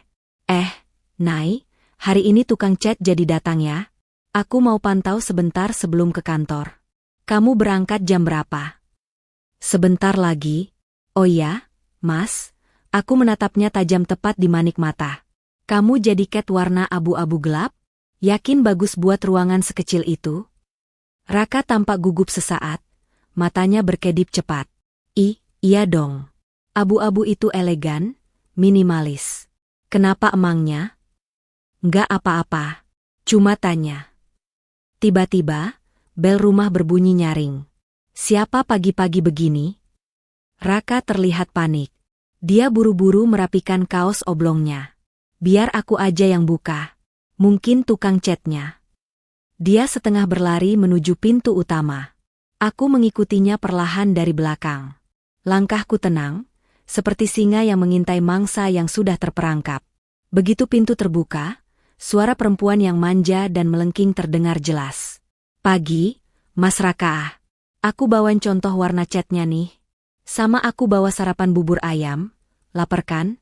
Nai, hari ini tukang cat jadi datang ya? Aku mau pantau sebentar sebelum ke kantor. Kamu berangkat jam berapa? Sebentar lagi. Oh ya, Mas. Aku menatapnya tajam tepat di manik mata. Kamu jadi cat warna abu-abu gelap? Yakin bagus buat ruangan sekecil itu? Raka tampak gugup sesaat, matanya berkedip cepat. Iya dong. Abu-abu itu elegan, minimalis. Kenapa emangnya? Nggak apa-apa. Cuma tanya. Tiba-tiba, bel rumah berbunyi nyaring. Siapa pagi-pagi begini? Raka terlihat panik. Dia buru-buru merapikan kaos oblongnya. Biar aku aja yang buka. Mungkin tukang catnya. Dia setengah berlari menuju pintu utama. Aku mengikutinya perlahan dari belakang. Langkahku tenang, seperti singa yang mengintai mangsa yang sudah terperangkap. Begitu pintu terbuka, suara perempuan yang manja dan melengking terdengar jelas. Pagi, Mas Raka. Aku bawain contoh warna catnya nih. Sama aku bawa sarapan bubur ayam, lapar kan?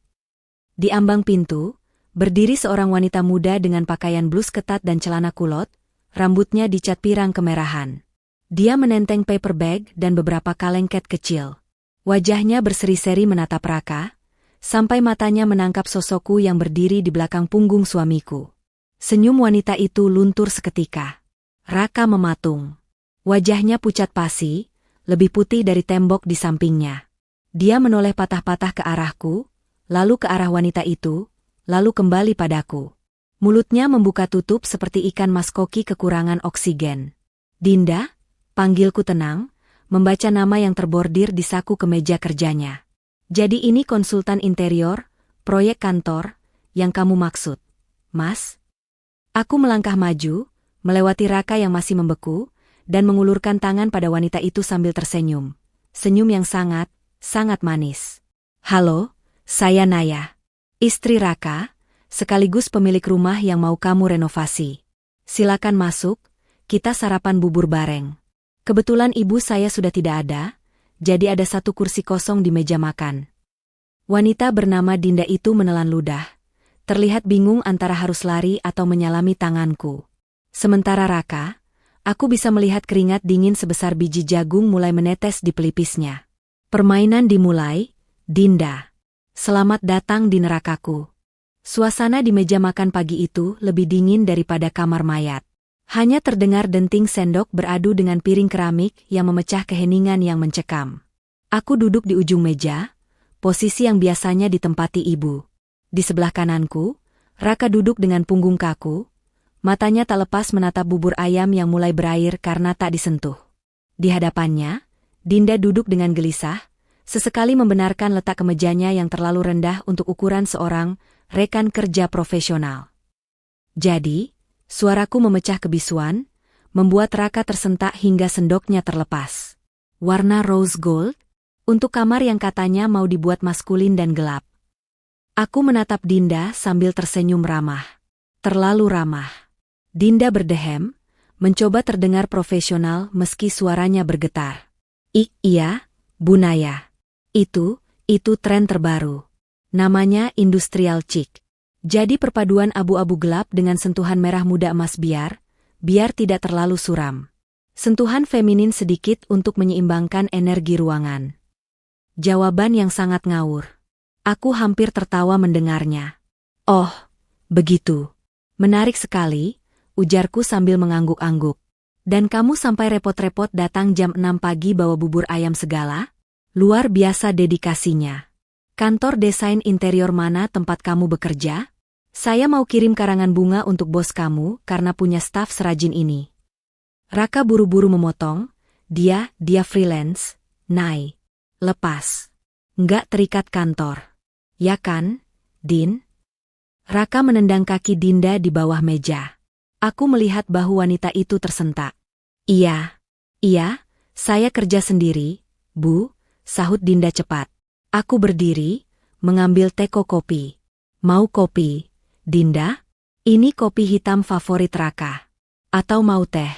Di ambang pintu, berdiri seorang wanita muda dengan pakaian blus ketat dan celana kulot, rambutnya dicat pirang kemerahan. Dia menenteng paper bag dan beberapa kaleng cat kecil. Wajahnya berseri-seri menatap Raka, sampai matanya menangkap sosokku yang berdiri di belakang punggung suamiku. Senyum wanita itu luntur seketika. Raka mematung. Wajahnya pucat pasi, lebih putih dari tembok di sampingnya. Dia menoleh patah-patah ke arahku, lalu ke arah wanita itu, lalu kembali padaku. Mulutnya membuka tutup seperti ikan mas koki kekurangan oksigen. Dinda, panggilku tenang, membaca nama yang terbordir di saku kemeja kerjanya. Jadi ini konsultan interior, proyek kantor, yang kamu maksud, Mas? Aku melangkah maju, melewati Raka yang masih membeku, dan mengulurkan tangan pada wanita itu sambil tersenyum. Senyum yang sangat, sangat manis. Halo, saya Naya. Istri Raka, sekaligus pemilik rumah yang mau kamu renovasi. Silakan masuk, kita sarapan bubur bareng. Kebetulan ibu saya sudah tidak ada, jadi ada satu kursi kosong di meja makan. Wanita bernama Dinda itu menelan ludah, terlihat bingung antara harus lari atau menyalami tanganku. Sementara Raka, aku bisa melihat keringat dingin sebesar biji jagung mulai menetes di pelipisnya. Permainan dimulai, Dinda. Selamat datang di nerakaku. Suasana di meja makan pagi itu lebih dingin daripada kamar mayat. Hanya terdengar denting sendok beradu dengan piring keramik yang memecah keheningan yang mencekam. Aku duduk di ujung meja, posisi yang biasanya ditempati ibu. Di sebelah kananku, Raka duduk dengan punggung kaku, matanya tak lepas menatap bubur ayam yang mulai berair karena tak disentuh. Di hadapannya, Dinda duduk dengan gelisah, sesekali membenarkan letak kemejanya yang terlalu rendah untuk ukuran seorang rekan kerja profesional. Jadi, suaraku memecah kebisuan, membuat Raka tersentak hingga sendoknya terlepas. Warna rose gold? Untuk kamar yang katanya mau dibuat maskulin dan gelap. Aku menatap Dinda sambil tersenyum ramah. Terlalu ramah. Dinda berdehem, mencoba terdengar profesional meski suaranya bergetar. Iya, Bu Naya. Itu tren terbaru. Namanya industrial chic. Jadi perpaduan abu-abu gelap dengan sentuhan merah muda emas biar tidak terlalu suram. Sentuhan feminin sedikit untuk menyeimbangkan energi ruangan. Jawaban yang sangat ngawur. Aku hampir tertawa mendengarnya. Oh, begitu. Menarik sekali, ujarku sambil mengangguk-angguk. Dan kamu sampai repot-repot datang jam 6 pagi bawa bubur ayam segala? Luar biasa dedikasinya. Kantor desain interior mana tempat kamu bekerja? Saya mau kirim karangan bunga untuk bos kamu karena punya staf serajin ini. Raka buru-buru memotong, dia freelance, Nay. Lepas. Nggak terikat kantor. Ya kan, Din? Raka menendang kaki Dinda di bawah meja. Aku melihat bahu wanita itu tersentak. Iya, saya kerja sendiri, Bu, sahut Dinda cepat. Aku berdiri, mengambil teko kopi. Mau kopi, Dinda? Ini kopi hitam favorit Raka. Atau mau teh?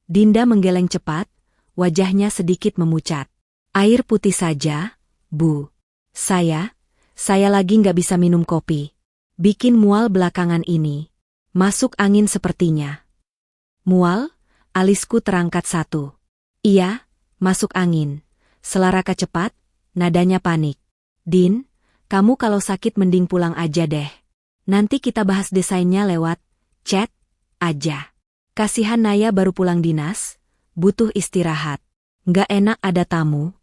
Dinda menggeleng cepat, wajahnya sedikit memucat. Air putih saja, Bu. Saya lagi nggak bisa minum kopi. Bikin mual belakangan ini. Masuk angin sepertinya. Mual? Alisku terangkat satu. Iya, masuk angin. Sela Raka cepat, nadanya panik. Din, kamu kalau sakit mending pulang aja deh. Nanti kita bahas desainnya lewat chat aja. Kasihan Naya baru pulang dinas, butuh istirahat. Nggak enak ada tamu.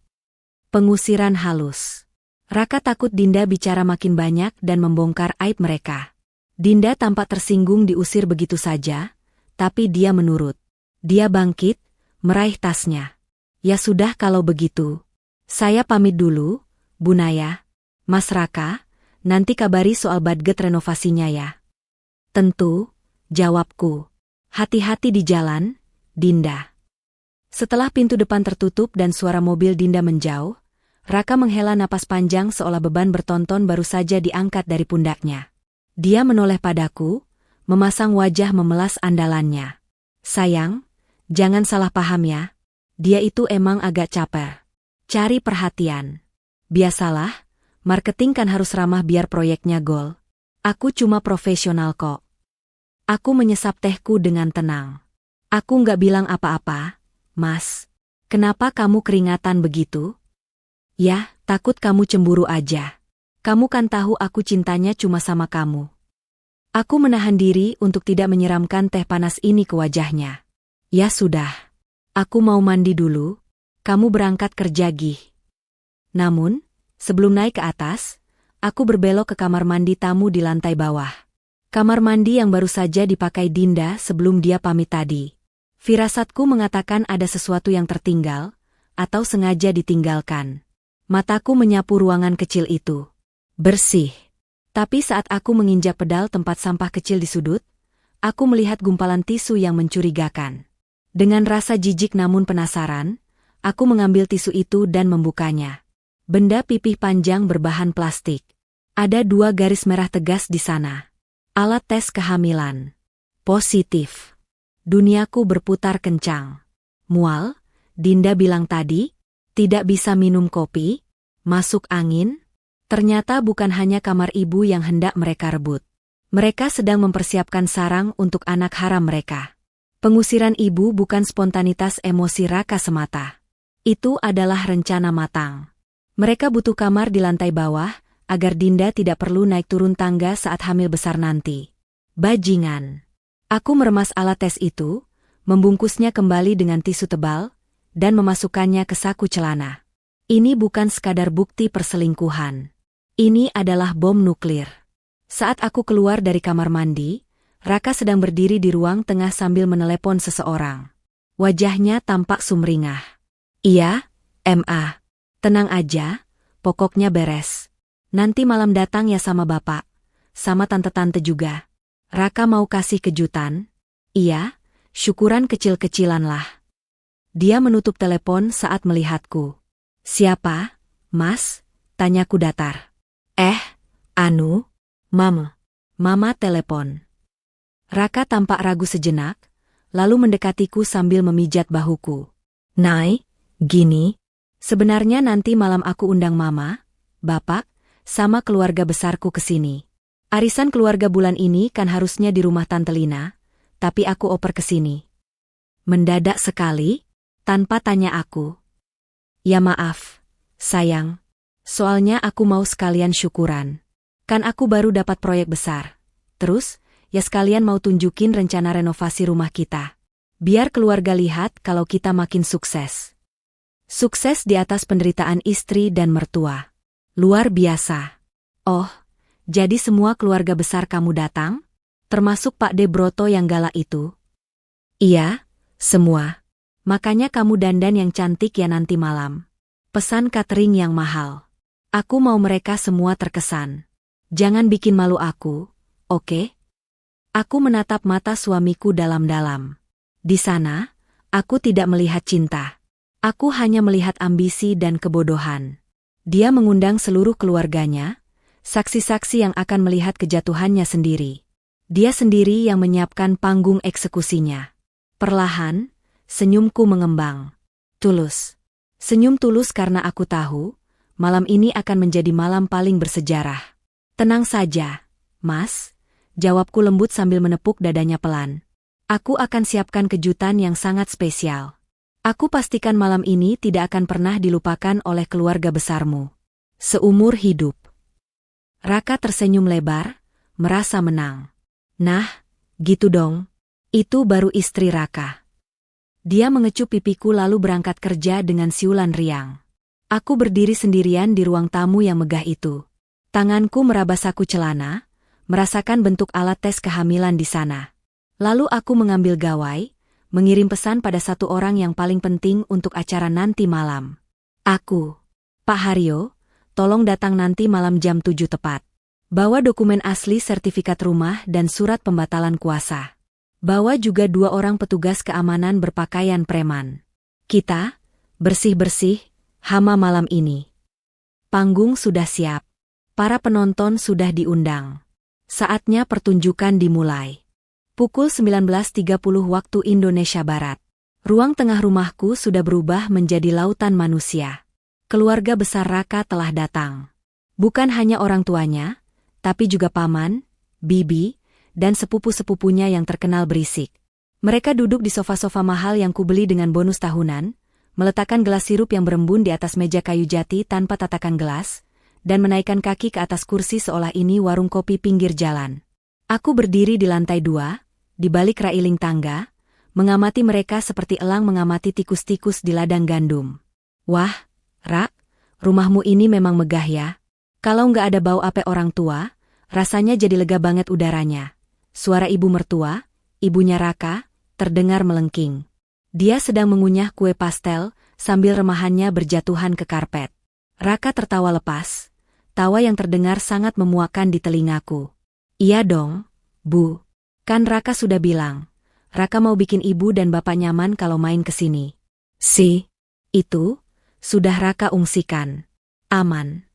Pengusiran halus. Raka takut Dinda bicara makin banyak dan membongkar aib mereka. Dinda tampak tersinggung diusir begitu saja, tapi dia menurut. Dia bangkit, meraih tasnya. Ya sudah kalau begitu. Saya pamit dulu, Bu Naya. Mas Raka, nanti kabari soal budget renovasinya ya. Tentu, jawabku. Hati-hati di jalan, Dinda. Setelah pintu depan tertutup dan suara mobil Dinda menjauh, Raka menghela napas panjang seolah beban bertonton baru saja diangkat dari pundaknya. Dia menoleh padaku, memasang wajah memelas andalannya. Sayang, jangan salah paham ya. Dia itu emang agak caper. Cari perhatian. Biasalah, marketing kan harus ramah biar proyeknya gol. Aku cuma profesional kok. Aku menyesap tehku dengan tenang. Aku nggak bilang apa-apa, Mas. Kenapa kamu keringatan begitu? Ya, takut kamu cemburu aja. Kamu kan tahu aku cintanya cuma sama kamu. Aku menahan diri untuk tidak menyiramkan teh panas ini ke wajahnya. Ya sudah. Aku mau mandi dulu. Kamu berangkat kerja Gih. Namun, sebelum naik ke atas, aku berbelok ke kamar mandi tamu di lantai bawah. Kamar mandi yang baru saja dipakai Dinda sebelum dia pamit tadi. Firasatku mengatakan ada sesuatu yang tertinggal, atau sengaja ditinggalkan. Mataku menyapu ruangan kecil itu. Bersih. Tapi saat aku menginjak pedal tempat sampah kecil di sudut, aku melihat gumpalan tisu yang mencurigakan. Dengan rasa jijik namun penasaran, aku mengambil tisu itu dan membukanya. Benda pipih panjang berbahan plastik. Ada 2 garis merah tegas di sana. Alat tes kehamilan. Positif. Duniaku berputar kencang. Mual, Dinda bilang tadi, tidak bisa minum kopi, masuk angin. Ternyata bukan hanya kamar ibu yang hendak mereka rebut. Mereka sedang mempersiapkan sarang untuk anak haram mereka. Pengusiran ibu bukan spontanitas emosi Raka semata. Itu adalah rencana matang. Mereka butuh kamar di lantai bawah, agar Dinda tidak perlu naik turun tangga saat hamil besar nanti. Bajingan. Aku meremas alat tes itu, membungkusnya kembali dengan tisu tebal, dan memasukkannya ke saku celana. Ini bukan sekadar bukti perselingkuhan. Ini adalah bom nuklir. Saat aku keluar dari kamar mandi, Raka sedang berdiri di ruang tengah sambil menelepon seseorang. Wajahnya tampak sumringah. Iya, MA. Tenang aja, pokoknya beres. Nanti malam datang ya sama bapak. Sama tante-tante juga. Raka mau kasih kejutan? Iya, syukuran kecil-kecilan lah. Dia menutup telepon saat melihatku. Siapa, Mas? Tanyaku datar. Mama telepon. Raka tampak ragu sejenak, lalu mendekatiku sambil memijat bahuku. Nay, gini. Sebenarnya nanti malam aku undang mama, bapak, sama keluarga besarku ke sini. Arisan keluarga bulan ini kan harusnya di rumah Tante Lina, tapi aku oper ke sini. Mendadak sekali, tanpa tanya aku. Ya maaf, sayang. Soalnya aku mau sekalian syukuran. Kan aku baru dapat proyek besar. Terus, Ya sekalian mau tunjukin rencana renovasi rumah kita. Biar keluarga lihat kalau kita makin sukses. Sukses di atas penderitaan istri dan mertua. Luar biasa. Oh, jadi semua keluarga besar kamu datang? Termasuk Pak De Broto yang galak itu? Iya, semua. Makanya kamu dandan yang cantik ya nanti malam. Pesan catering yang mahal. Aku mau mereka semua terkesan. Jangan bikin malu aku, oke? Aku menatap mata suamiku dalam-dalam. Di sana, aku tidak melihat cinta. Aku hanya melihat ambisi dan kebodohan. Dia mengundang seluruh keluarganya, saksi-saksi yang akan melihat kejatuhannya sendiri. Dia sendiri yang menyiapkan panggung eksekusinya. Perlahan, senyumku mengembang. Tulus. Senyum tulus karena aku tahu, malam ini akan menjadi malam paling bersejarah. Tenang saja, Mas, jawabku lembut sambil menepuk dadanya pelan. Aku akan siapkan kejutan yang sangat spesial. Aku pastikan malam ini tidak akan pernah dilupakan oleh keluarga besarmu. Seumur hidup. Raka tersenyum lebar, merasa menang. Nah, gitu dong. Itu baru istri Raka. Dia mengecup pipiku lalu berangkat kerja dengan siulan riang. Aku berdiri sendirian di ruang tamu yang megah itu. Tanganku meraba saku celana, merasakan bentuk alat tes kehamilan di sana. Lalu aku mengambil gawai, mengirim pesan pada satu orang yang paling penting untuk acara nanti malam. Aku, Pak Haryo, tolong datang nanti malam jam 7 tepat. Bawa dokumen asli sertifikat rumah dan surat pembatalan kuasa. Bawa juga 2 orang petugas keamanan berpakaian preman. Kita, bersih-bersih, hama malam ini. Panggung sudah siap. Para penonton sudah diundang. Saatnya pertunjukan dimulai. Pukul 19.30 waktu Indonesia Barat. Ruang tengah rumahku sudah berubah menjadi lautan manusia. Keluarga besar Raka telah datang. Bukan hanya orang tuanya, tapi juga paman, bibi, dan sepupu-sepupunya yang terkenal berisik. Mereka duduk di sofa-sofa mahal yang kubeli dengan bonus tahunan, meletakkan gelas sirup yang berembun di atas meja kayu jati tanpa tatakan gelas, dan menaikkan kaki ke atas kursi seolah ini warung kopi pinggir jalan. Aku berdiri di lantai 2, di balik railing tangga, mengamati mereka seperti elang mengamati tikus-tikus di ladang gandum. Wah, Rak, rumahmu ini memang megah ya. Kalau nggak ada bau ape orang tua, rasanya jadi lega banget udaranya. Suara ibu mertua, ibunya Raka, terdengar melengking. Dia sedang mengunyah kue pastel, sambil remahannya berjatuhan ke karpet. Raka tertawa lepas, tawa yang terdengar sangat memuakkan di telingaku. Iya dong, Bu. Kan Raka sudah bilang, Raka mau bikin ibu dan bapak nyaman kalau main ke sini. Itu, sudah Raka ungsikan. Aman.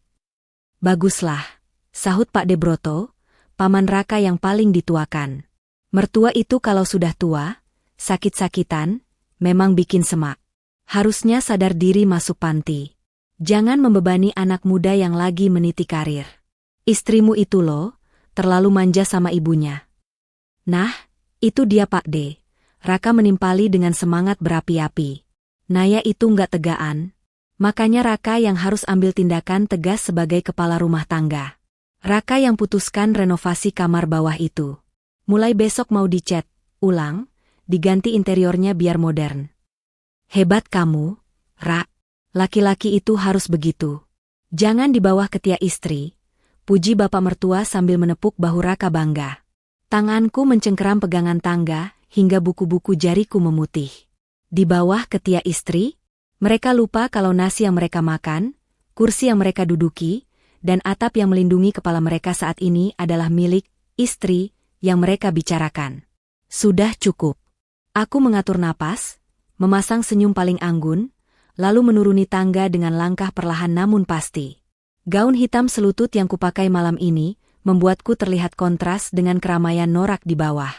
Baguslah, sahut Pak De Broto, paman Raka yang paling dituakan. Mertua itu kalau sudah tua, sakit-sakitan, memang bikin semak. Harusnya sadar diri masuk panti. Jangan membebani anak muda yang lagi meniti karir. Istrimu itu loh, terlalu manja sama ibunya. Nah, itu dia Pak De. Raka menimpali dengan semangat berapi-api. Naya itu nggak tegaan. Makanya Raka yang harus ambil tindakan tegas sebagai kepala rumah tangga. Raka yang putuskan renovasi kamar bawah itu. Mulai besok mau dicat ulang, diganti interiornya biar modern. Hebat kamu, Rak. Laki-laki itu harus begitu. Jangan di bawah ketiak istri, puji bapak mertua sambil menepuk bahu Raka bangga. Tanganku mencengkeram pegangan tangga, hingga buku-buku jariku memutih. Di bawah ketiak istri, mereka lupa kalau nasi yang mereka makan, kursi yang mereka duduki, dan atap yang melindungi kepala mereka saat ini adalah milik istri yang mereka bicarakan. Sudah cukup. Aku mengatur napas, memasang senyum paling anggun, lalu menuruni tangga dengan langkah perlahan namun pasti. Gaun hitam selutut yang kupakai malam ini, membuatku terlihat kontras dengan keramaian norak di bawah.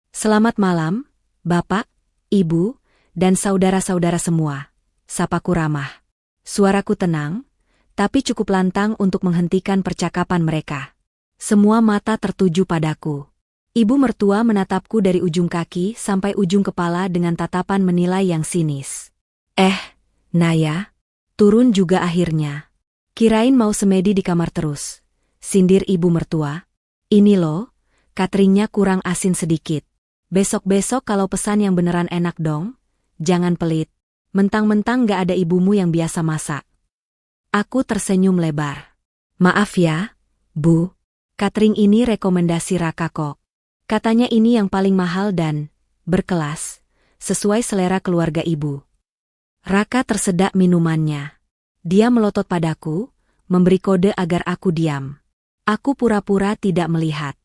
Selamat malam, Bapak, Ibu, dan saudara-saudara semua, sapaku ramah. Suaraku tenang, tapi cukup lantang untuk menghentikan percakapan mereka. Semua mata tertuju padaku. Ibu mertua menatapku dari ujung kaki sampai ujung kepala dengan tatapan menilai yang sinis. Naya, turun juga akhirnya. Kirain mau semedi di kamar terus. Sindir ibu mertua. Ini loh, cateringnya kurang asin sedikit. Besok-besok kalau pesan yang beneran enak dong. Jangan pelit. Mentang-mentang gak ada ibumu yang biasa masak. Aku tersenyum lebar. Maaf ya, Bu. Catering ini rekomendasi Raka kok. Katanya ini yang paling mahal dan berkelas, sesuai selera keluarga ibu. Raka tersedak minumannya. Dia melotot padaku, memberi kode agar aku diam. Aku pura-pura tidak melihat.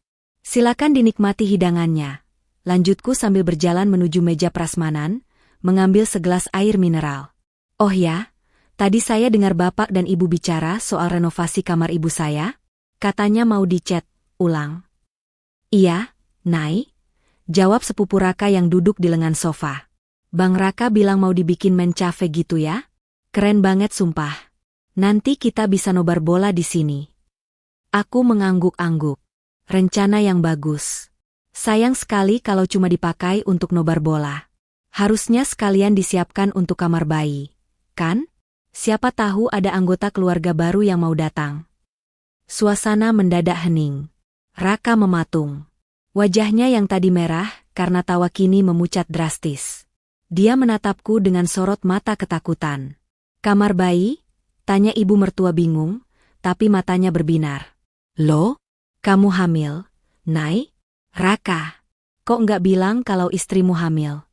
Silakan dinikmati hidangannya. Lanjutku sambil berjalan menuju meja prasmanan, mengambil segelas air mineral. Oh ya, tadi saya dengar bapak dan ibu bicara soal renovasi kamar ibu saya. Katanya mau dicat ulang. Iya, Nai. Jawab sepupu Raka yang duduk di lengan sofa. Bang Raka bilang mau dibikin main cafe gitu ya? Keren banget sumpah. Nanti kita bisa nobar bola di sini. Aku mengangguk-angguk. Rencana yang bagus. Sayang sekali kalau cuma dipakai untuk nobar bola. Harusnya sekalian disiapkan untuk kamar bayi. Kan? Siapa tahu ada anggota keluarga baru yang mau datang. Suasana mendadak hening. Raka mematung. Wajahnya yang tadi merah karena tawa kini memucat drastis. Dia menatapku dengan sorot mata ketakutan. Kamar bayi? Tanya ibu mertua bingung, tapi matanya berbinar. Loh? Kamu hamil? Nai? Raka? Kok nggak bilang kalau istrimu hamil?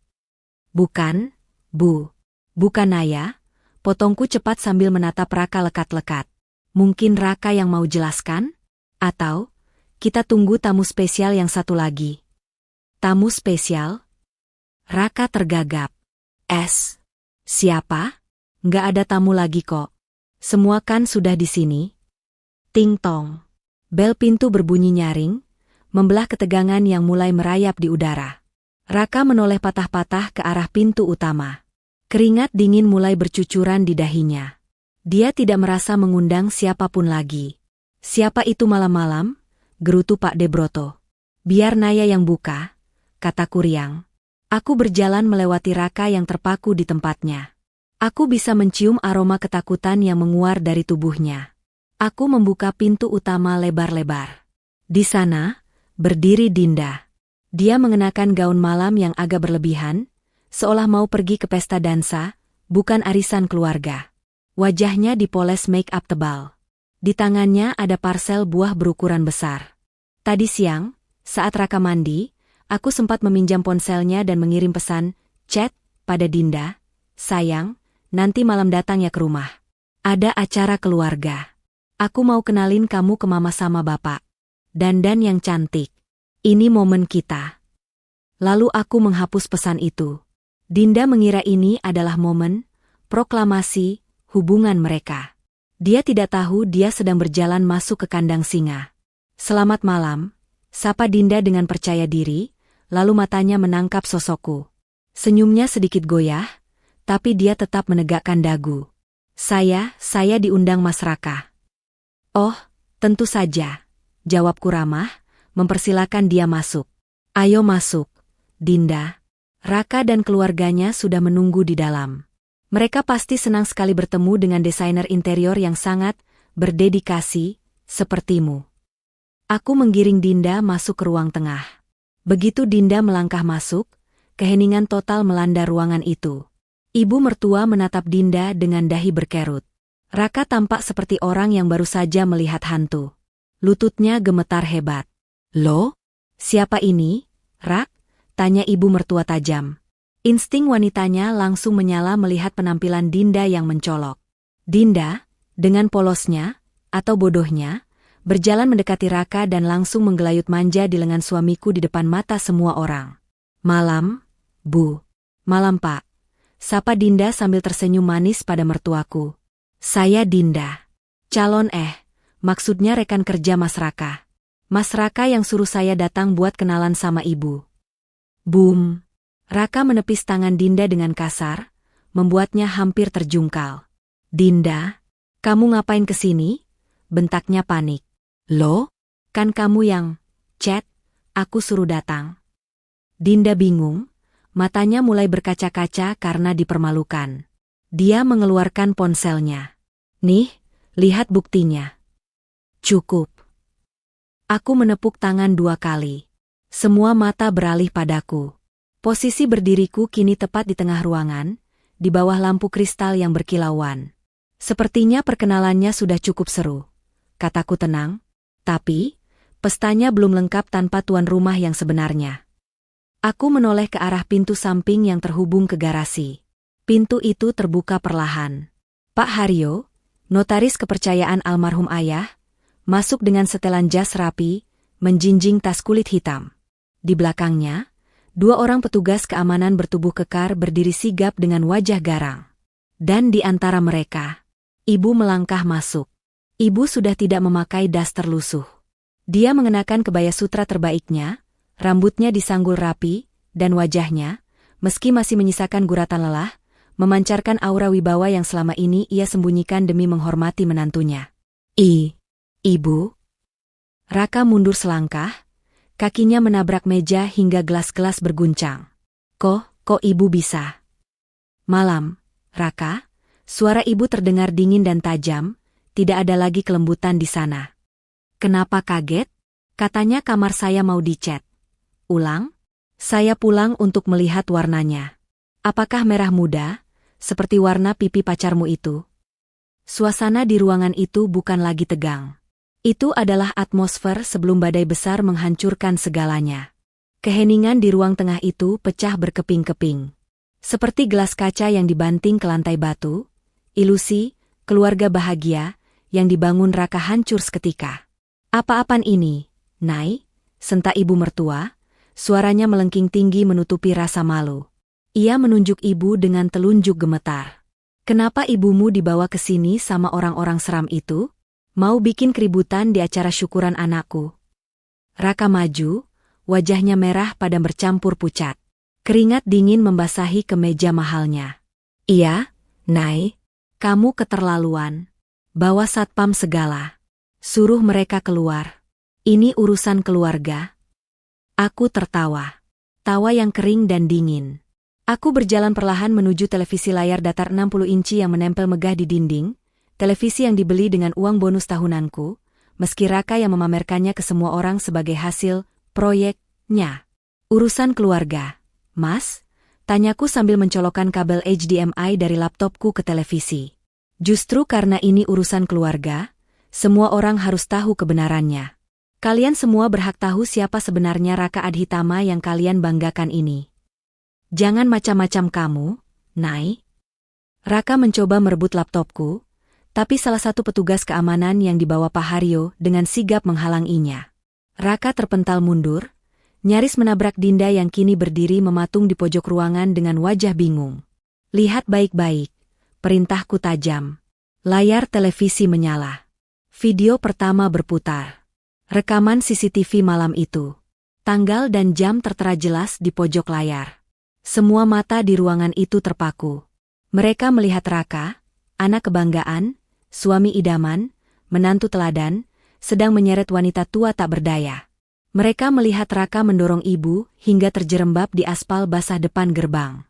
Bukan, Bu. Bukan Naya. Potongku cepat sambil menatap Raka lekat-lekat. Mungkin Raka yang mau jelaskan? Atau kita tunggu tamu spesial yang satu lagi. Tamu spesial? Raka tergagap. Siapa? Nggak ada tamu lagi kok. Semua kan sudah di sini. Ting tong. Bel pintu berbunyi nyaring, membelah ketegangan yang mulai merayap di udara. Raka menoleh patah-patah ke arah pintu utama. Keringat dingin mulai bercucuran di dahinya. Dia tidak merasa mengundang siapapun lagi. Siapa itu malam-malam? Gerutu Pak Debroto. Biar Naya yang buka, kataku riang. Aku berjalan melewati Raka yang terpaku di tempatnya. Aku bisa mencium aroma ketakutan yang menguar dari tubuhnya. Aku membuka pintu utama lebar-lebar. Di sana, berdiri Dinda. Dia mengenakan gaun malam yang agak berlebihan, seolah mau pergi ke pesta dansa, bukan arisan keluarga. Wajahnya dipoles make-up tebal. Di tangannya ada parsel buah berukuran besar. Tadi siang, saat Raka mandi, aku sempat meminjam ponselnya dan mengirim pesan, chat, pada Dinda. Sayang, nanti malam datang ya ke rumah. Ada acara keluarga. Aku mau kenalin kamu ke mama sama bapak. Dandan yang cantik. Ini momen kita. Lalu aku menghapus pesan itu. Dinda mengira ini adalah momen proklamasi hubungan mereka. Dia tidak tahu dia sedang berjalan masuk ke kandang singa. Selamat malam, sapa Dinda dengan percaya diri, lalu matanya menangkap sosokku. Senyumnya sedikit goyah, tapi dia tetap menegakkan dagu. Saya diundang Mas Raka. Oh, tentu saja, jawabku ramah, mempersilakan dia masuk. Ayo masuk, Dinda. Raka dan keluarganya sudah menunggu di dalam. Mereka pasti senang sekali bertemu dengan desainer interior yang sangat berdedikasi, sepertimu. Aku menggiring Dinda masuk ke ruang tengah. Begitu Dinda melangkah masuk, keheningan total melanda ruangan itu. Ibu mertua menatap Dinda dengan dahi berkerut. Raka tampak seperti orang yang baru saja melihat hantu. Lututnya gemetar hebat. Loh? Siapa ini, Rak? Tanya ibu mertua tajam. Insting wanitanya langsung menyala melihat penampilan Dinda yang mencolok. Dinda, dengan polosnya, atau bodohnya, berjalan mendekati Raka dan langsung menggelayut manja di lengan suamiku di depan mata semua orang. Malam, Bu. Malam Pak. Sapa Dinda sambil tersenyum manis pada mertuaku. Saya Dinda. Calon maksudnya rekan kerja Mas Raka. Mas Raka yang suruh saya datang buat kenalan sama ibu. Boom. Raka menepis tangan Dinda dengan kasar, membuatnya hampir terjungkal. Dinda, kamu ngapain kesini? Bentaknya panik. Loh, kan kamu yang chat, aku suruh datang. Dinda bingung, matanya mulai berkaca-kaca karena dipermalukan. Dia mengeluarkan ponselnya. Nih, lihat buktinya. Cukup. Aku menepuk tangan 2 kali. Semua mata beralih padaku. Posisi berdiriku kini tepat di tengah ruangan, di bawah lampu kristal yang berkilauan. Sepertinya perkenalannya sudah cukup seru, kataku tenang. Tapi, pestanya belum lengkap tanpa tuan rumah yang sebenarnya. Aku menoleh ke arah pintu samping yang terhubung ke garasi. Pintu itu terbuka perlahan. Pak Haryo, notaris kepercayaan almarhum ayah, masuk dengan setelan jas rapi, menjinjing tas kulit hitam. Di belakangnya, 2 orang petugas keamanan bertubuh kekar berdiri sigap dengan wajah garang. Dan di antara mereka, ibu melangkah masuk. Ibu sudah tidak memakai daster lusuh. Dia mengenakan kebaya sutra terbaiknya, rambutnya disanggul rapi, dan wajahnya, meski masih menyisakan guratan lelah, memancarkan aura wibawa yang selama ini ia sembunyikan demi menghormati menantunya. Ibu. Raka mundur selangkah, kakinya menabrak meja hingga gelas-gelas berguncang. Kok ibu bisa? Malam, Raka, suara ibu terdengar dingin dan tajam, tidak ada lagi kelembutan di sana. Kenapa kaget? Katanya kamar saya mau dicat. Ulang? Saya pulang untuk melihat warnanya. Apakah merah muda, seperti warna pipi pacarmu itu? Suasana di ruangan itu bukan lagi tegang. Itu adalah atmosfer sebelum badai besar menghancurkan segalanya. Keheningan di ruang tengah itu pecah berkeping-keping. Seperti gelas kaca yang dibanting ke lantai batu, ilusi, keluarga bahagia, yang dibangun Raka hancur seketika. Apa-apaan ini, Nay? Sentak ibu mertua, suaranya melengking tinggi menutupi rasa malu. Ia menunjuk ibu dengan telunjuk gemetar. Kenapa ibumu dibawa ke sini sama orang-orang seram itu? Mau bikin keributan di acara syukuran anakku. Raka maju, wajahnya merah padam bercampur pucat. Keringat dingin membasahi kemeja mahalnya. Iya, Nay, kamu keterlaluan. Bawa satpam segala. Suruh mereka keluar. Ini urusan keluarga. Aku tertawa. Tawa yang kering dan dingin. Aku berjalan perlahan menuju televisi layar datar 60 inci yang menempel megah di dinding, televisi yang dibeli dengan uang bonus tahunanku, meski Raka yang memamerkannya ke semua orang sebagai hasil proyeknya. Urusan keluarga, Mas? Tanyaku sambil mencolokkan kabel HDMI dari laptopku ke televisi. Justru karena ini urusan keluarga, semua orang harus tahu kebenarannya. Kalian semua berhak tahu siapa sebenarnya Raka Adhitama yang kalian banggakan ini. Jangan macam-macam kamu, Nay. Raka mencoba merebut laptopku, tapi salah satu petugas keamanan yang dibawa Pak Haryo dengan sigap menghalanginya. Raka terpental mundur, nyaris menabrak Dinda yang kini berdiri mematung di pojok ruangan dengan wajah bingung. Lihat baik-baik, perintahku tajam. Layar televisi menyala. Video pertama berputar. Rekaman CCTV malam itu. Tanggal dan jam tertera jelas di pojok layar. Semua mata di ruangan itu terpaku. Mereka melihat Raka, anak kebanggaan, suami idaman, menantu teladan, sedang menyeret wanita tua tak berdaya. Mereka melihat Raka mendorong ibu hingga terjerembab di aspal basah depan gerbang.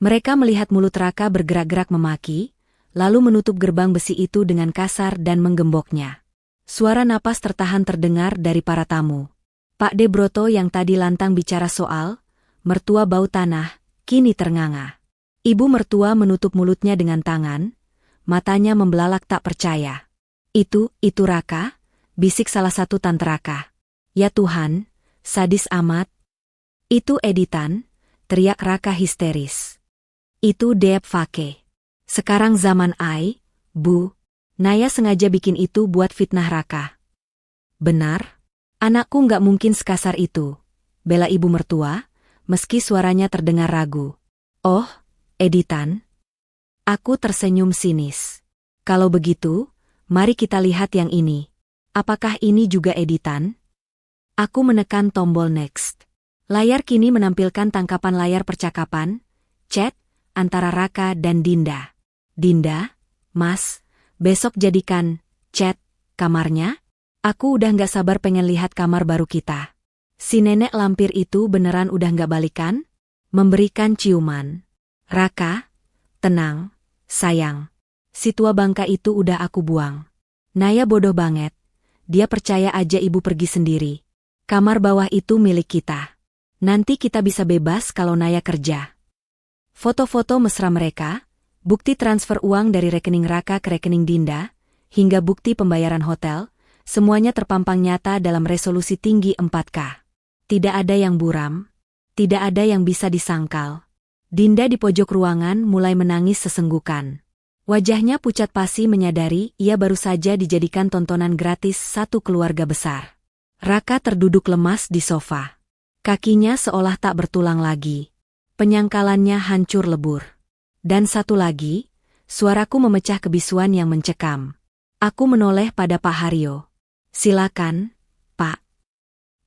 Mereka melihat mulut Raka bergerak-gerak memaki, lalu menutup gerbang besi itu dengan kasar dan menggemboknya. Suara napas tertahan terdengar dari para tamu. Pak De Broto yang tadi lantang bicara soal mertua bau tanah, kini ternganga. Ibu mertua menutup mulutnya dengan tangan, matanya membelalak tak percaya. Itu Raka, bisik salah satu tante Raka. Ya Tuhan, sadis amat. Itu editan, teriak Raka histeris. Itu Deep Fake. Sekarang zaman Bu. Naya sengaja bikin itu buat fitnah Raka. Benar? Anakku nggak mungkin sekasar itu, bela ibu mertua, meski suaranya terdengar ragu. Oh, editan? Aku tersenyum sinis. Kalau begitu, mari kita lihat yang ini. Apakah ini juga editan? Aku menekan tombol next. Layar kini menampilkan tangkapan layar percakapan, chat, antara Raka dan Dinda. Dinda, Mas, besok jadikan chat kamarnya? Aku udah nggak sabar pengen lihat kamar baru kita. Si nenek lampir itu beneran udah nggak balikan? Memberikan ciuman. Raka, tenang, sayang. Si tua bangka itu udah aku buang. Naya bodoh banget. dia percaya aja ibu pergi sendiri. Kamar bawah itu milik kita. Nanti kita bisa bebas kalau Naya kerja. Foto-foto mesra mereka, bukti transfer uang dari rekening Raka ke rekening Dinda, hingga bukti pembayaran hotel, semuanya terpampang nyata dalam resolusi tinggi 4K. Tidak ada yang buram, tidak ada yang bisa disangkal. Dinda di pojok ruangan mulai menangis sesenggukan. Wajahnya pucat pasi menyadari ia baru saja dijadikan tontonan gratis satu keluarga besar. Raka terduduk lemas di sofa. Kakinya seolah tak bertulang lagi. Penyangkalannya hancur lebur. Dan satu lagi, suaraku memecah kebisuan yang mencekam. Aku menoleh pada Pak Haryo. Silakan, Pak.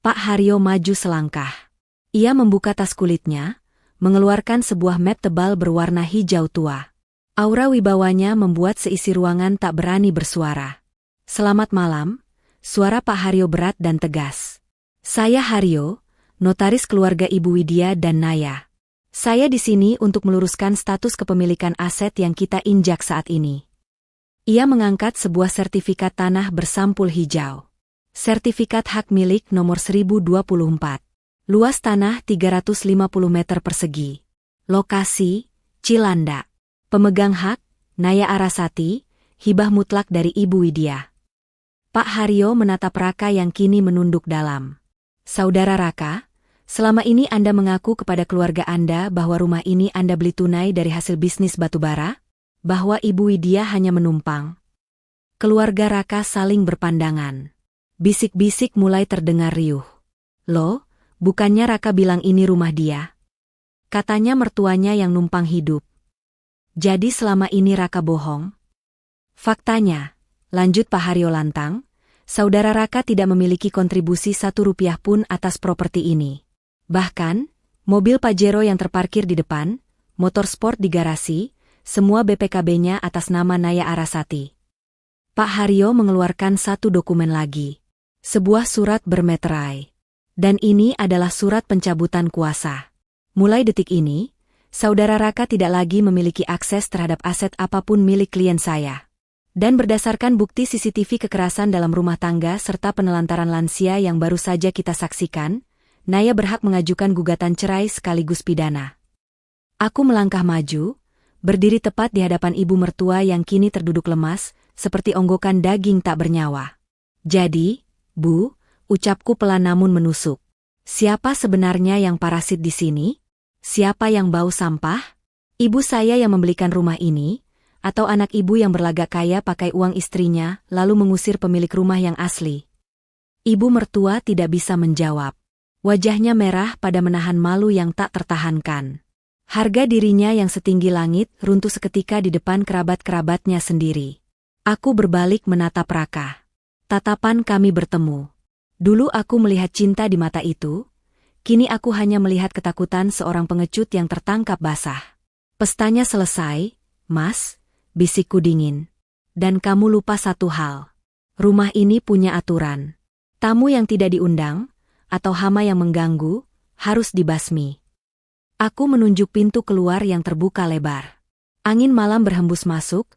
Pak Haryo maju selangkah. Ia membuka tas kulitnya, mengeluarkan sebuah map tebal berwarna hijau tua. Aura wibawanya membuat seisi ruangan tak berani bersuara. Selamat malam, suara Pak Haryo berat dan tegas. Saya Haryo, notaris keluarga Ibu Widya dan Naya. Saya di sini untuk meluruskan status kepemilikan aset yang kita injak saat ini. Ia mengangkat sebuah sertifikat tanah bersampul hijau. Sertifikat hak milik nomor 1024. Luas tanah 350 meter persegi. Lokasi, Cilanda. Pemegang hak, Naya Arasati, hibah mutlak dari Ibu Widya. Pak Haryo menatap Raka yang kini menunduk dalam. Saudara Raka, selama ini Anda mengaku kepada keluarga Anda bahwa rumah ini Anda beli tunai dari hasil bisnis batubara? Bahwa Ibu Widya hanya menumpang? Keluarga Raka saling berpandangan. Bisik-bisik mulai terdengar riuh. Loh, bukannya Raka bilang ini rumah dia? Katanya mertuanya yang numpang hidup. Jadi selama ini Raka bohong? Faktanya, lanjut Pak Haryo lantang, saudara Raka tidak memiliki kontribusi 1 rupiah pun atas properti ini. Bahkan, mobil Pajero yang terparkir di depan, motor sport di garasi, semua BPKB-nya atas nama Naya Arasati. Pak Haryo mengeluarkan satu dokumen lagi. Sebuah surat bermeterai. Dan ini adalah surat pencabutan kuasa. Mulai detik ini, saudara Raka tidak lagi memiliki akses terhadap aset apapun milik klien saya. Dan berdasarkan bukti CCTV kekerasan dalam rumah tangga serta penelantaran lansia yang baru saja kita saksikan, Naya berhak mengajukan gugatan cerai sekaligus pidana. Aku melangkah maju, berdiri tepat di hadapan ibu mertua yang kini terduduk lemas, seperti onggokan daging tak bernyawa. Jadi, Bu, ucapku pelan namun menusuk. Siapa sebenarnya yang parasit di sini? Siapa yang bau sampah? Ibu saya yang membelikan rumah ini, atau anak ibu yang berlagak kaya pakai uang istrinya lalu mengusir pemilik rumah yang asli? Ibu mertua tidak bisa menjawab. Wajahnya merah pada menahan malu yang tak tertahankan. Harga dirinya yang setinggi langit runtuh seketika di depan kerabat-kerabatnya sendiri. Aku berbalik menatap Raka. Tatapan kami bertemu. Dulu aku melihat cinta di mata itu. Kini aku hanya melihat ketakutan seorang pengecut yang tertangkap basah. Pestanya selesai, Mas, bisikku dingin. Dan kamu lupa satu hal. Rumah ini punya aturan. Tamu yang tidak diundang, atau hama yang mengganggu, harus dibasmi. Aku menunjuk pintu keluar yang terbuka lebar. Angin malam berhembus masuk,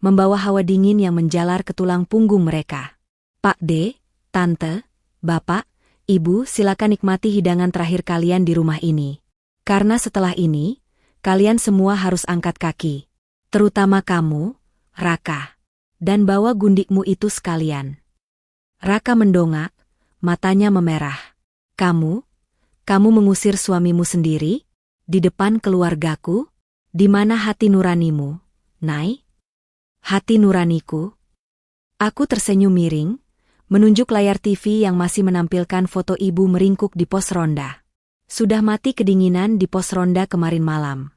membawa hawa dingin yang menjalar ke tulang punggung mereka. Pak D, Tante, Bapak, Ibu, silakan nikmati hidangan terakhir kalian di rumah ini. Karena setelah ini, kalian semua harus angkat kaki. Terutama kamu, Raka. Dan bawa gundikmu itu sekalian. Raka mendongak, matanya memerah. Kamu mengusir suamimu sendiri? Di depan keluargaku? Di mana hati nuranimu, Nay? Hati nuraniku? Aku tersenyum miring, menunjuk layar TV yang masih menampilkan foto ibu meringkuk di pos ronda. Sudah mati kedinginan di pos ronda kemarin malam.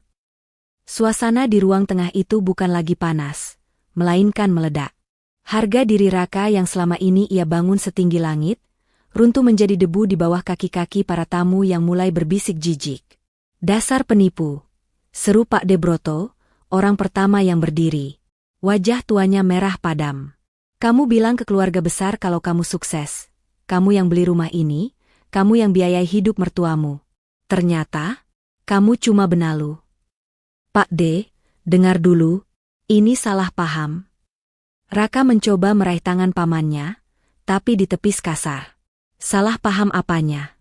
Suasana di ruang tengah itu bukan lagi panas, melainkan meledak. Harga diri Raka yang selama ini ia bangun setinggi langit, runtuh menjadi debu di bawah kaki-kaki para tamu yang mulai berbisik jijik. Dasar penipu, seru Pak Debroto, orang pertama yang berdiri. Wajah tuanya merah padam. Kamu bilang ke keluarga besar kalau kamu sukses. Kamu yang beli rumah ini, kamu yang biayai hidup mertuamu. Ternyata, kamu cuma benalu. Pak D, dengar dulu, ini salah paham. Raka mencoba meraih tangan pamannya, tapi ditepis kasar. Salah paham apanya?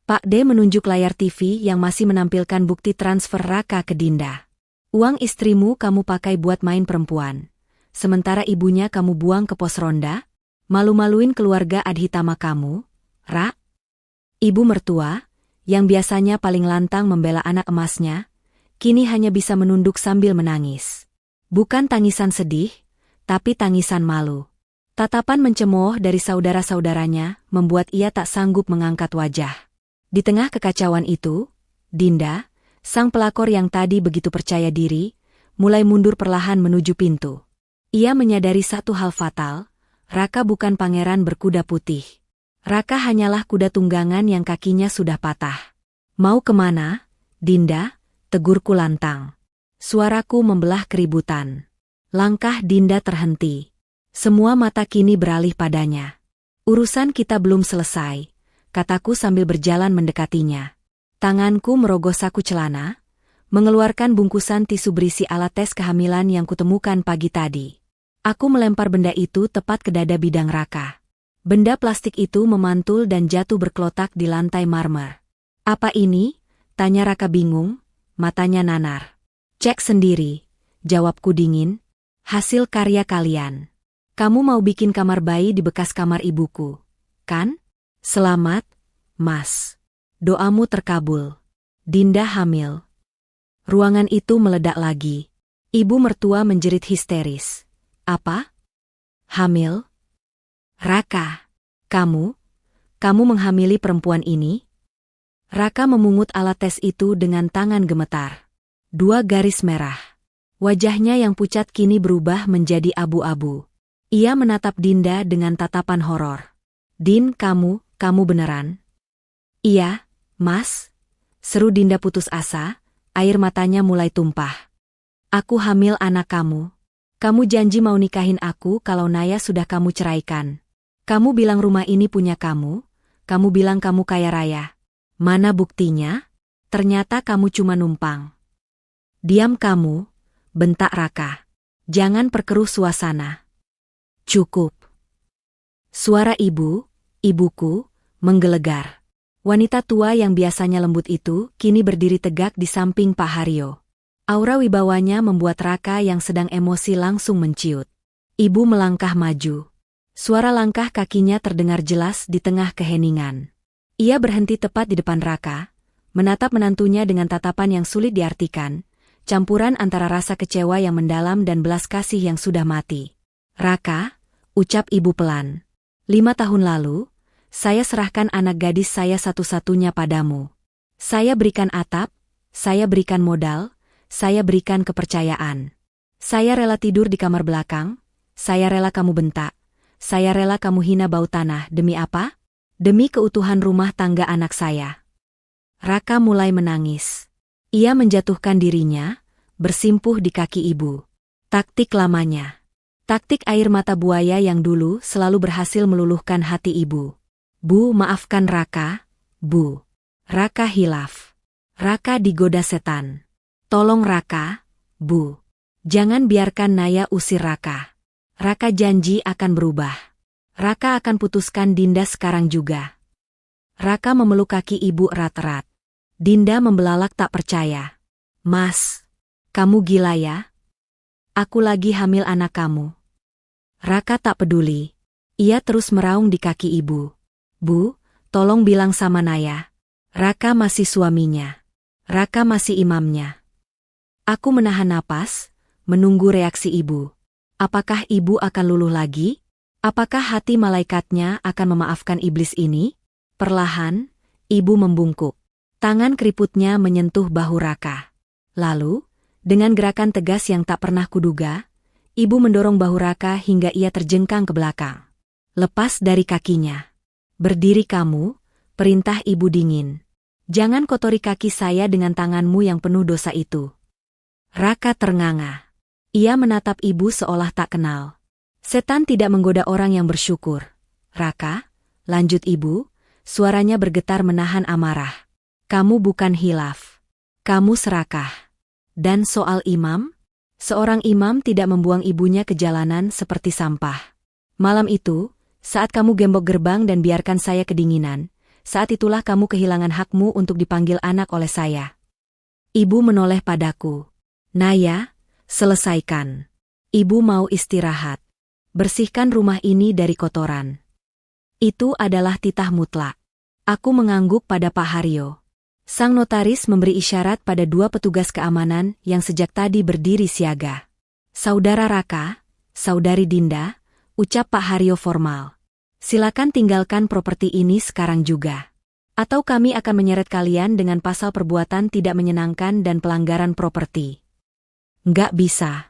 Pak D menunjuk layar TV yang masih menampilkan bukti transfer Raka ke Dinda. Uang istrimu kamu pakai buat main perempuan. Sementara ibunya kamu buang ke pos ronda? Malu-maluin keluarga adhitama kamu, Ra? Ibu mertua, yang biasanya paling lantang membela anak emasnya, kini hanya bisa menunduk sambil menangis. Bukan tangisan sedih, tapi tangisan malu. Tatapan mencemooh dari saudara-saudaranya membuat ia tak sanggup mengangkat wajah. Di tengah kekacauan itu, Dinda, sang pelakor yang tadi begitu percaya diri, mulai mundur perlahan menuju pintu. Ia menyadari satu hal fatal, Raka bukan pangeran berkuda putih. Raka hanyalah kuda tunggangan yang kakinya sudah patah. Mau kemana, Dinda? Tegurku lantang. Suaraku membelah keributan. Langkah Dinda terhenti. Semua mata kini beralih padanya. Urusan kita belum selesai, kataku sambil berjalan mendekatinya. Tanganku merogoh saku celana, mengeluarkan bungkusan tisu berisi alat tes kehamilan yang kutemukan pagi tadi. Aku melempar benda itu tepat ke dada bidang Raka. Benda plastik itu memantul dan jatuh berkelotak di lantai marmer. Apa ini? Tanya Raka bingung, matanya nanar. Cek sendiri, jawabku dingin. Hasil karya kalian. Kamu mau bikin kamar bayi di bekas kamar ibuku, kan? Selamat, Mas. Doamu terkabul. Dinda hamil. Ruangan itu meledak lagi. Ibu mertua menjerit histeris. Apa? Hamil? Raka, kamu menghamili perempuan ini? Raka memungut alat tes itu dengan tangan gemetar. 2 garis merah. Wajahnya yang pucat kini berubah menjadi abu-abu. Ia menatap Dinda dengan tatapan horor. Din, kamu beneran? Iya, Mas. Seru Dinda putus asa, air matanya mulai tumpah. Aku hamil anak kamu. Kamu janji mau nikahin aku kalau Naya sudah kamu ceraikan. Kamu bilang rumah ini punya kamu bilang kamu kaya raya. Mana buktinya? Ternyata kamu cuma numpang. Diam kamu, bentak Raka. Jangan perkeruh suasana. Cukup. Suara ibuku, menggelegar. Wanita tua yang biasanya lembut itu kini berdiri tegak di samping Pak Haryo. Aura wibawanya membuat Raka yang sedang emosi langsung menciut. Ibu melangkah maju. Suara langkah kakinya terdengar jelas di tengah keheningan. Ia berhenti tepat di depan Raka, menatap menantunya dengan tatapan yang sulit diartikan, campuran antara rasa kecewa yang mendalam dan belas kasih yang sudah mati. Raka, ucap ibu pelan. 5 tahun lalu, saya serahkan anak gadis saya satu-satunya padamu. Saya berikan atap, saya berikan modal, saya berikan kepercayaan. Saya rela tidur di kamar belakang, saya rela kamu bentak, saya rela kamu hina bau tanah. Demi apa? Demi keutuhan rumah tangga anak saya. Raka mulai menangis. Ia menjatuhkan dirinya, bersimpuh di kaki ibu. Taktik lamanya. Taktik air mata buaya yang dulu selalu berhasil meluluhkan hati ibu. Bu, maafkan Raka, Bu. Raka hilaf. Raka digoda setan. Tolong Raka, Bu. Jangan biarkan Naya usir Raka. Raka janji akan berubah. Raka akan putuskan Dinda sekarang juga. Raka memeluk kaki ibu erat-erat. Dinda membelalak tak percaya. Mas, kamu gila ya? Aku lagi hamil anak kamu. Raka tak peduli. Ia terus meraung di kaki ibu. Bu, tolong bilang sama Naya. Raka masih suaminya. Raka masih imamnya. Aku menahan napas, menunggu reaksi ibu. Apakah ibu akan luluh lagi? Apakah hati malaikatnya akan memaafkan iblis ini? Perlahan, ibu membungkuk. Tangan keriputnya menyentuh bahu Raka. Lalu, dengan gerakan tegas yang tak pernah kuduga, ibu mendorong bahu Raka hingga ia terjengkang ke belakang. Lepas dari kakinya. Berdiri kamu, perintah ibu dingin. Jangan kotori kaki saya dengan tanganmu yang penuh dosa itu. Raka ternganga. Ia menatap ibu seolah tak kenal. Setan tidak menggoda orang yang bersyukur. Raka, lanjut ibu, suaranya bergetar menahan amarah. Kamu bukan hilaf. Kamu serakah. Dan soal imam? Seorang imam tidak membuang ibunya ke jalanan seperti sampah. Malam itu, Saat kamu gembok gerbang dan biarkan saya kedinginan, saat itulah kamu kehilangan hakmu untuk dipanggil anak oleh saya. Ibu menoleh padaku. Naya, selesaikan. Ibu mau istirahat. Bersihkan rumah ini dari kotoran. Itu adalah titah mutlak. Aku mengangguk pada Pak Haryo. Sang notaris memberi isyarat pada dua petugas keamanan yang sejak tadi berdiri siaga. Saudara Raka, Saudari Dinda, ucap Pak Haryo formal. Silakan tinggalkan properti ini sekarang juga. Atau kami akan menyeret kalian dengan pasal perbuatan tidak menyenangkan dan pelanggaran properti. Nggak bisa.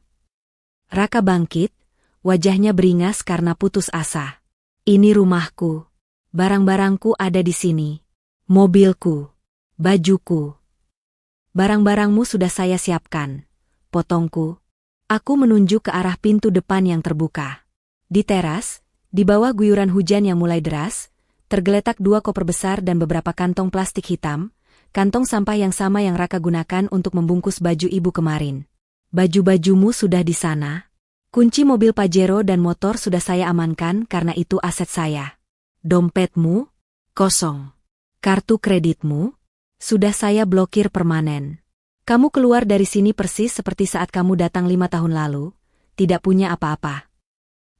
Raka bangkit, wajahnya beringas karena putus asa. Ini rumahku. Barang-barangku ada di sini. Mobilku. Bajuku. Barang-barangmu sudah saya siapkan. Potongku. Aku menunjuk ke arah pintu depan yang terbuka. Di teras, di bawah guyuran hujan yang mulai deras, tergeletak dua koper besar dan beberapa kantong plastik hitam, kantong sampah yang sama yang Raka gunakan untuk membungkus baju ibu kemarin. Baju-bajumu sudah di sana. Kunci mobil Pajero dan motor sudah saya amankan karena itu aset saya. Dompetmu? Kosong. Kartu kreditmu? Sudah saya blokir permanen. Kamu keluar dari sini persis seperti saat kamu datang 5 tahun lalu, tidak punya apa-apa.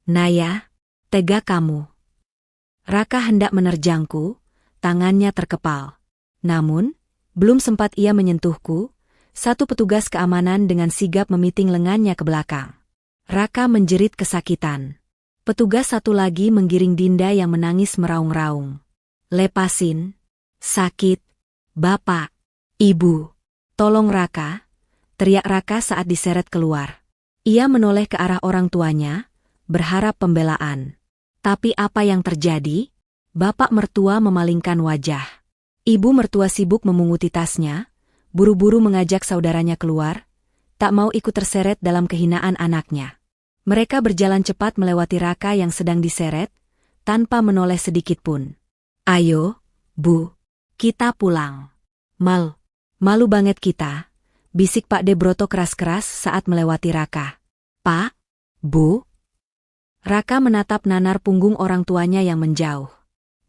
Naya, tega kamu. Raka hendak menerjangku, tangannya terkepal. Namun, belum sempat ia menyentuhku, satu petugas keamanan dengan sigap memiting lengannya ke belakang. Raka menjerit kesakitan. Petugas satu lagi menggiring Dinda yang menangis meraung-raung. Lepasin. Sakit. Bapak. Ibu. Tolong Raka. Teriak Raka saat diseret keluar. Ia menoleh ke arah orang tuanya, berharap pembelaan. Tapi apa yang terjadi? Bapak mertua memalingkan wajah. Ibu mertua sibuk memunguti tasnya, buru-buru mengajak saudaranya keluar, tak mau ikut terseret dalam kehinaan anaknya. Mereka berjalan cepat melewati Raka yang sedang diseret, tanpa menoleh sedikit pun. Ayo, Bu, kita pulang. Malu banget kita, bisik Pak De Broto keras-keras saat melewati Raka. Pak, Bu. Raka menatap nanar punggung orang tuanya yang menjauh.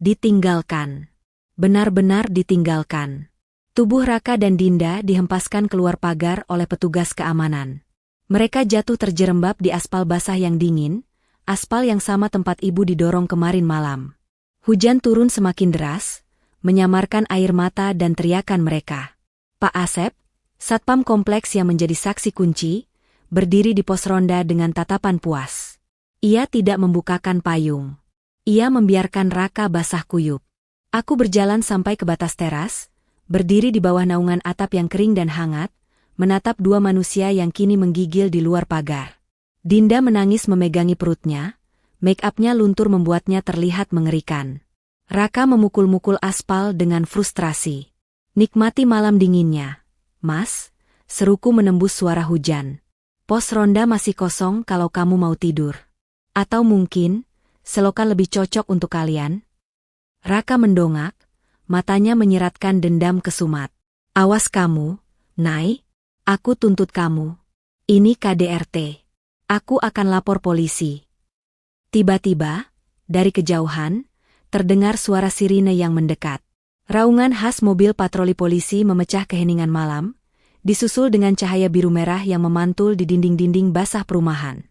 Ditinggalkan. Benar-benar ditinggalkan. Tubuh Raka dan Dinda dihempaskan keluar pagar oleh petugas keamanan. Mereka jatuh terjerembab di aspal basah yang dingin, aspal yang sama tempat ibu didorong kemarin malam. Hujan turun semakin deras, menyamarkan air mata dan teriakan mereka. Pak Asep, satpam kompleks yang menjadi saksi kunci, berdiri di pos ronda dengan tatapan puas. Ia tidak membukakan payung. Ia membiarkan Raka basah kuyup. Aku berjalan sampai ke batas teras, berdiri di bawah naungan atap yang kering dan hangat, menatap dua manusia yang kini menggigil di luar pagar. Dinda menangis memegangi perutnya, make-upnya luntur membuatnya terlihat mengerikan. Raka memukul-mukul aspal dengan frustrasi. Nikmati malam dinginnya. Mas, seruku menembus suara hujan. Pos ronda masih kosong kalau kamu mau tidur. Atau mungkin, selokan lebih cocok untuk kalian? Raka mendongak, matanya menyiratkan dendam kesumat. Awas kamu, Nay, aku tuntut kamu. Ini KDRT. Aku akan lapor polisi. Tiba-tiba, dari kejauhan, terdengar suara sirine yang mendekat. Raungan khas mobil patroli polisi memecah keheningan malam, disusul dengan cahaya biru merah yang memantul di dinding-dinding basah perumahan.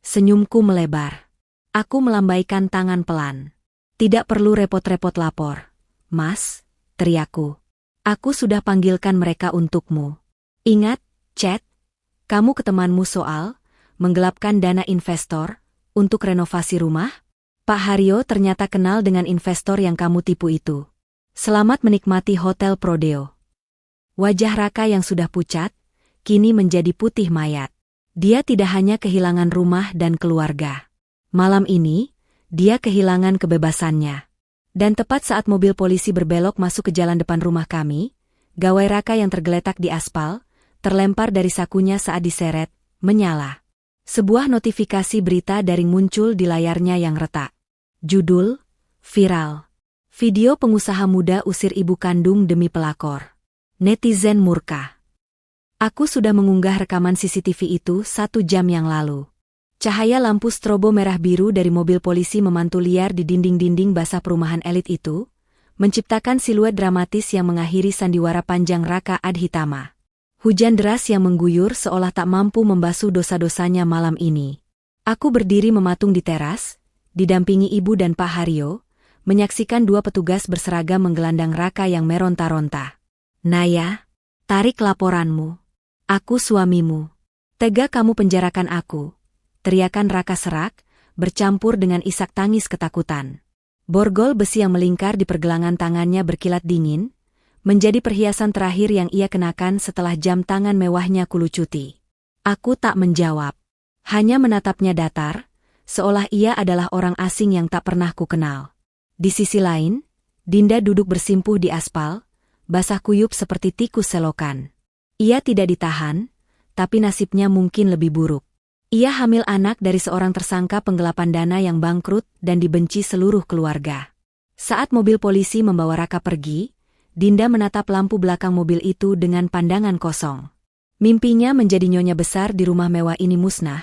Senyumku melebar. Aku melambaikan tangan pelan. Tidak perlu repot-repot lapor. Mas, teriakku. Aku sudah panggilkan mereka untukmu. Ingat, Chat, kamu ke temanmu soal menggelapkan dana investor untuk renovasi rumah? Pak Haryo ternyata kenal dengan investor yang kamu tipu itu. Selamat menikmati Hotel Prodeo. Wajah Raka yang sudah pucat, kini menjadi putih mayat. Dia tidak hanya kehilangan rumah dan keluarga. Malam ini, dia kehilangan kebebasannya. Dan tepat saat mobil polisi berbelok masuk ke jalan depan rumah kami, gawai Raka yang tergeletak di aspal, terlempar dari sakunya saat diseret, menyala. Sebuah notifikasi berita daring muncul di layarnya yang retak. Judul, viral. Video pengusaha muda usir ibu kandung demi pelakor. Netizen murka. Aku sudah mengunggah rekaman CCTV itu 1 jam yang lalu. Cahaya lampu strobo merah biru dari mobil polisi memantul liar di dinding-dinding basah perumahan elit itu, menciptakan siluet dramatis yang mengakhiri sandiwara panjang Raka Adhitama. Hujan deras yang mengguyur seolah tak mampu membasuh dosa-dosanya malam ini. Aku berdiri mematung di teras, didampingi ibu dan Pak Haryo, menyaksikan dua petugas berseragam menggelandang Raka yang meronta-ronta. Naya, tarik laporanmu. Aku suamimu. Tega kamu penjarakan aku. Teriakan Raka serak, bercampur dengan isak tangis ketakutan. Borgol besi yang melingkar di pergelangan tangannya berkilat dingin, menjadi perhiasan terakhir yang ia kenakan setelah jam tangan mewahnya kulucuti. Aku tak menjawab. Hanya menatapnya datar, seolah ia adalah orang asing yang tak pernah kukenal. Di sisi lain, Dinda duduk bersimpuh di aspal, basah kuyup seperti tikus selokan. Ia tidak ditahan, tapi nasibnya mungkin lebih buruk. Ia hamil anak dari seorang tersangka penggelapan dana yang bangkrut dan dibenci seluruh keluarga. Saat mobil polisi membawa Raka pergi, Dinda menatap lampu belakang mobil itu dengan pandangan kosong. Mimpinya menjadi nyonya besar di rumah mewah ini musnah,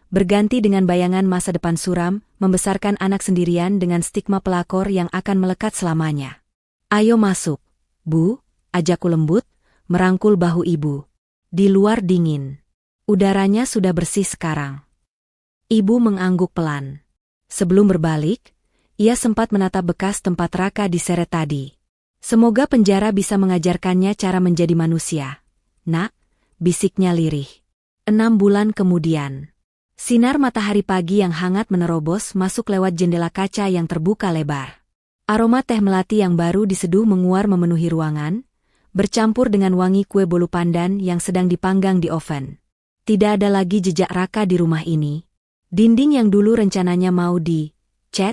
berganti dengan bayangan masa depan suram, membesarkan anak sendirian dengan stigma pelakor yang akan melekat selamanya. "Ayo masuk, Bu," ajakku lembut, merangkul bahu ibu. Di luar dingin. Udaranya sudah bersih sekarang. Ibu mengangguk pelan. Sebelum berbalik, ia sempat menatap bekas tempat Raka diseret tadi. Semoga penjara bisa mengajarkannya cara menjadi manusia. "Nak," bisiknya lirih. 6 bulan kemudian. Sinar matahari pagi yang hangat menerobos masuk lewat jendela kaca yang terbuka lebar. Aroma teh melati yang baru diseduh menguar memenuhi ruangan, bercampur dengan wangi kue bolu pandan yang sedang dipanggang di oven. Tidak ada lagi jejak Raka di rumah ini. Dinding yang dulu rencananya mau dicat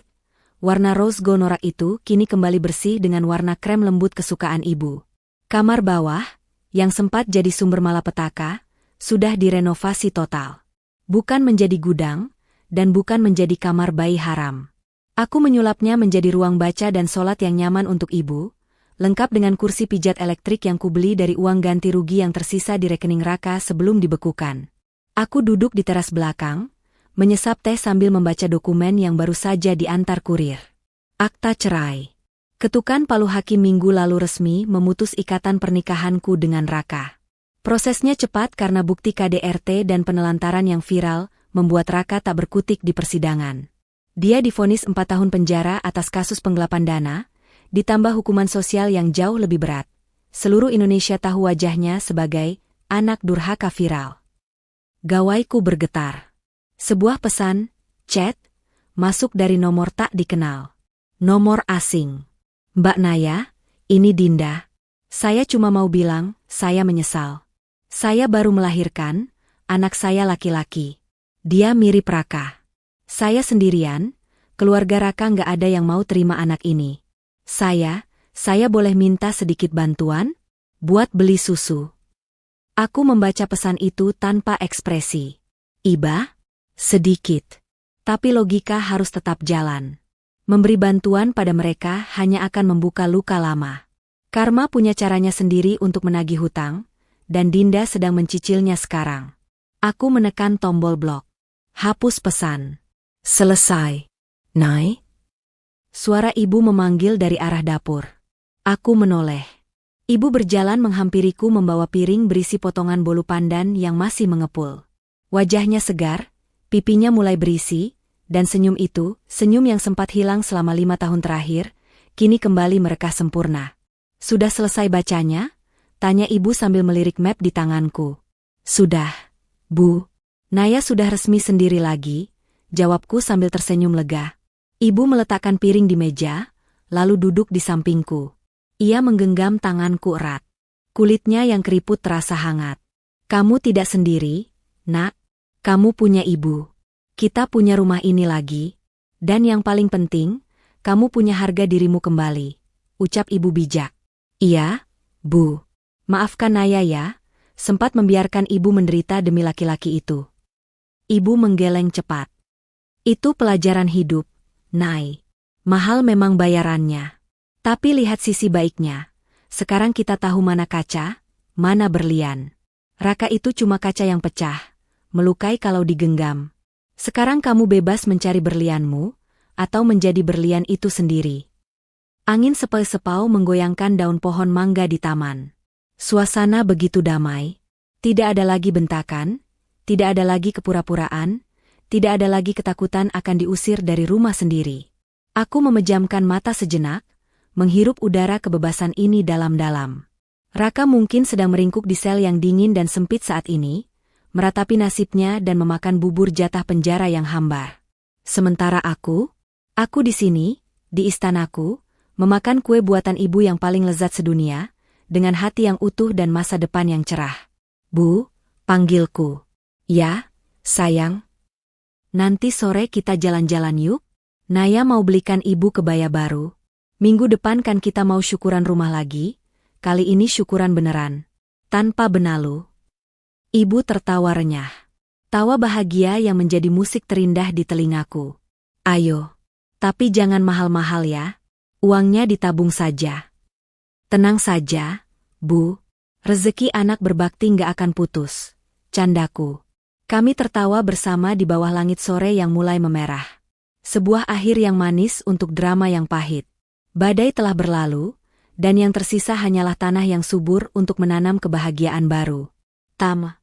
warna rose gold norak itu kini kembali bersih dengan warna krem lembut kesukaan ibu. Kamar bawah, yang sempat jadi sumber malapetaka, sudah direnovasi total. Bukan menjadi gudang, dan bukan menjadi kamar bayi haram. Aku menyulapnya menjadi ruang baca dan sholat yang nyaman untuk ibu, lengkap dengan kursi pijat elektrik yang kubeli dari uang ganti rugi yang tersisa di rekening Raka sebelum dibekukan. Aku duduk di teras belakang, menyesap teh sambil membaca dokumen yang baru saja diantar kurir. Akta cerai. Ketukan palu hakim minggu lalu resmi memutus ikatan pernikahanku dengan Raka. Prosesnya cepat karena bukti KDRT dan penelantaran yang viral membuat Raka tak berkutik di persidangan. Dia divonis 4 tahun penjara atas kasus penggelapan dana, ditambah hukuman sosial yang jauh lebih berat. Seluruh Indonesia tahu wajahnya sebagai anak durhaka viral. Gawaiku bergetar. Sebuah pesan, chat, masuk dari nomor tak dikenal. Nomor asing. "Mbak Naya, ini Dinda. Saya cuma mau bilang, saya menyesal. Saya baru melahirkan, anak saya laki-laki. Dia mirip Raka. Saya sendirian, keluarga Raka nggak ada yang mau terima anak ini. Saya boleh minta sedikit bantuan? Buat beli susu." Aku membaca pesan itu tanpa ekspresi. Iba? Sedikit. Tapi logika harus tetap jalan. Memberi bantuan pada mereka hanya akan membuka luka lama. Karma punya caranya sendiri untuk menagih hutang, dan Dinda sedang mencicilnya sekarang. Aku menekan tombol blok. Hapus pesan. Selesai. Nay? Suara ibu memanggil dari arah dapur. Aku menoleh. Ibu berjalan menghampiriku membawa piring berisi potongan bolu pandan yang masih mengepul. Wajahnya segar, pipinya mulai berisi, dan senyum itu, senyum yang sempat hilang selama 5 tahun terakhir, kini kembali merekah sempurna. "Sudah selesai bacanya?" tanya ibu sambil melirik map di tanganku. "Sudah, Bu. Naya sudah resmi sendiri lagi," jawabku sambil tersenyum lega. Ibu meletakkan piring di meja, lalu duduk di sampingku. Ia menggenggam tanganku erat. Kulitnya yang keriput terasa hangat. "Kamu tidak sendiri, Nak. Kamu punya ibu. Kita punya rumah ini lagi. Dan yang paling penting, kamu punya harga dirimu kembali," ucap ibu bijak. "Iya, Bu. Maafkan Naya ya, sempat membiarkan ibu menderita demi laki-laki itu." Ibu menggeleng cepat. "Itu pelajaran hidup, Nay. Mahal memang bayarannya. Tapi lihat sisi baiknya. Sekarang kita tahu mana kaca, mana berlian. Raka itu cuma kaca yang pecah, melukai kalau digenggam. Sekarang kamu bebas mencari berlianmu, atau menjadi berlian itu sendiri. Angin sepau-sepau menggoyangkan daun pohon mangga di taman. Suasana begitu damai. Tidak ada lagi bentakan, tidak ada lagi kepura-puraan, tidak ada lagi ketakutan akan diusir dari rumah sendiri. Aku memejamkan mata sejenak, menghirup udara kebebasan ini dalam-dalam. Raka mungkin sedang meringkuk di sel yang dingin dan sempit saat ini, meratapi nasibnya dan memakan bubur jatah penjara yang hambar. Sementara aku di sini, di istanaku, memakan kue buatan ibu yang paling lezat sedunia, dengan hati yang utuh dan masa depan yang cerah. Bu, panggilku. Ya, sayang. Nanti sore kita jalan-jalan yuk. Naya mau belikan ibu kebaya baru. Minggu depan kan kita mau syukuran rumah lagi, kali ini syukuran beneran. Tanpa benalu. Ibu tertawa renyah. Tawa bahagia yang menjadi musik terindah di telingaku. Ayo. Tapi jangan mahal-mahal ya. Uangnya ditabung saja. Tenang saja, Bu. Rezeki anak berbakti nggak akan putus. Candaku. Kami tertawa bersama di bawah langit sore yang mulai memerah. Sebuah akhir yang manis untuk drama yang pahit. Badai telah berlalu, dan yang tersisa hanyalah tanah yang subur untuk menanam kebahagiaan baru. Tama.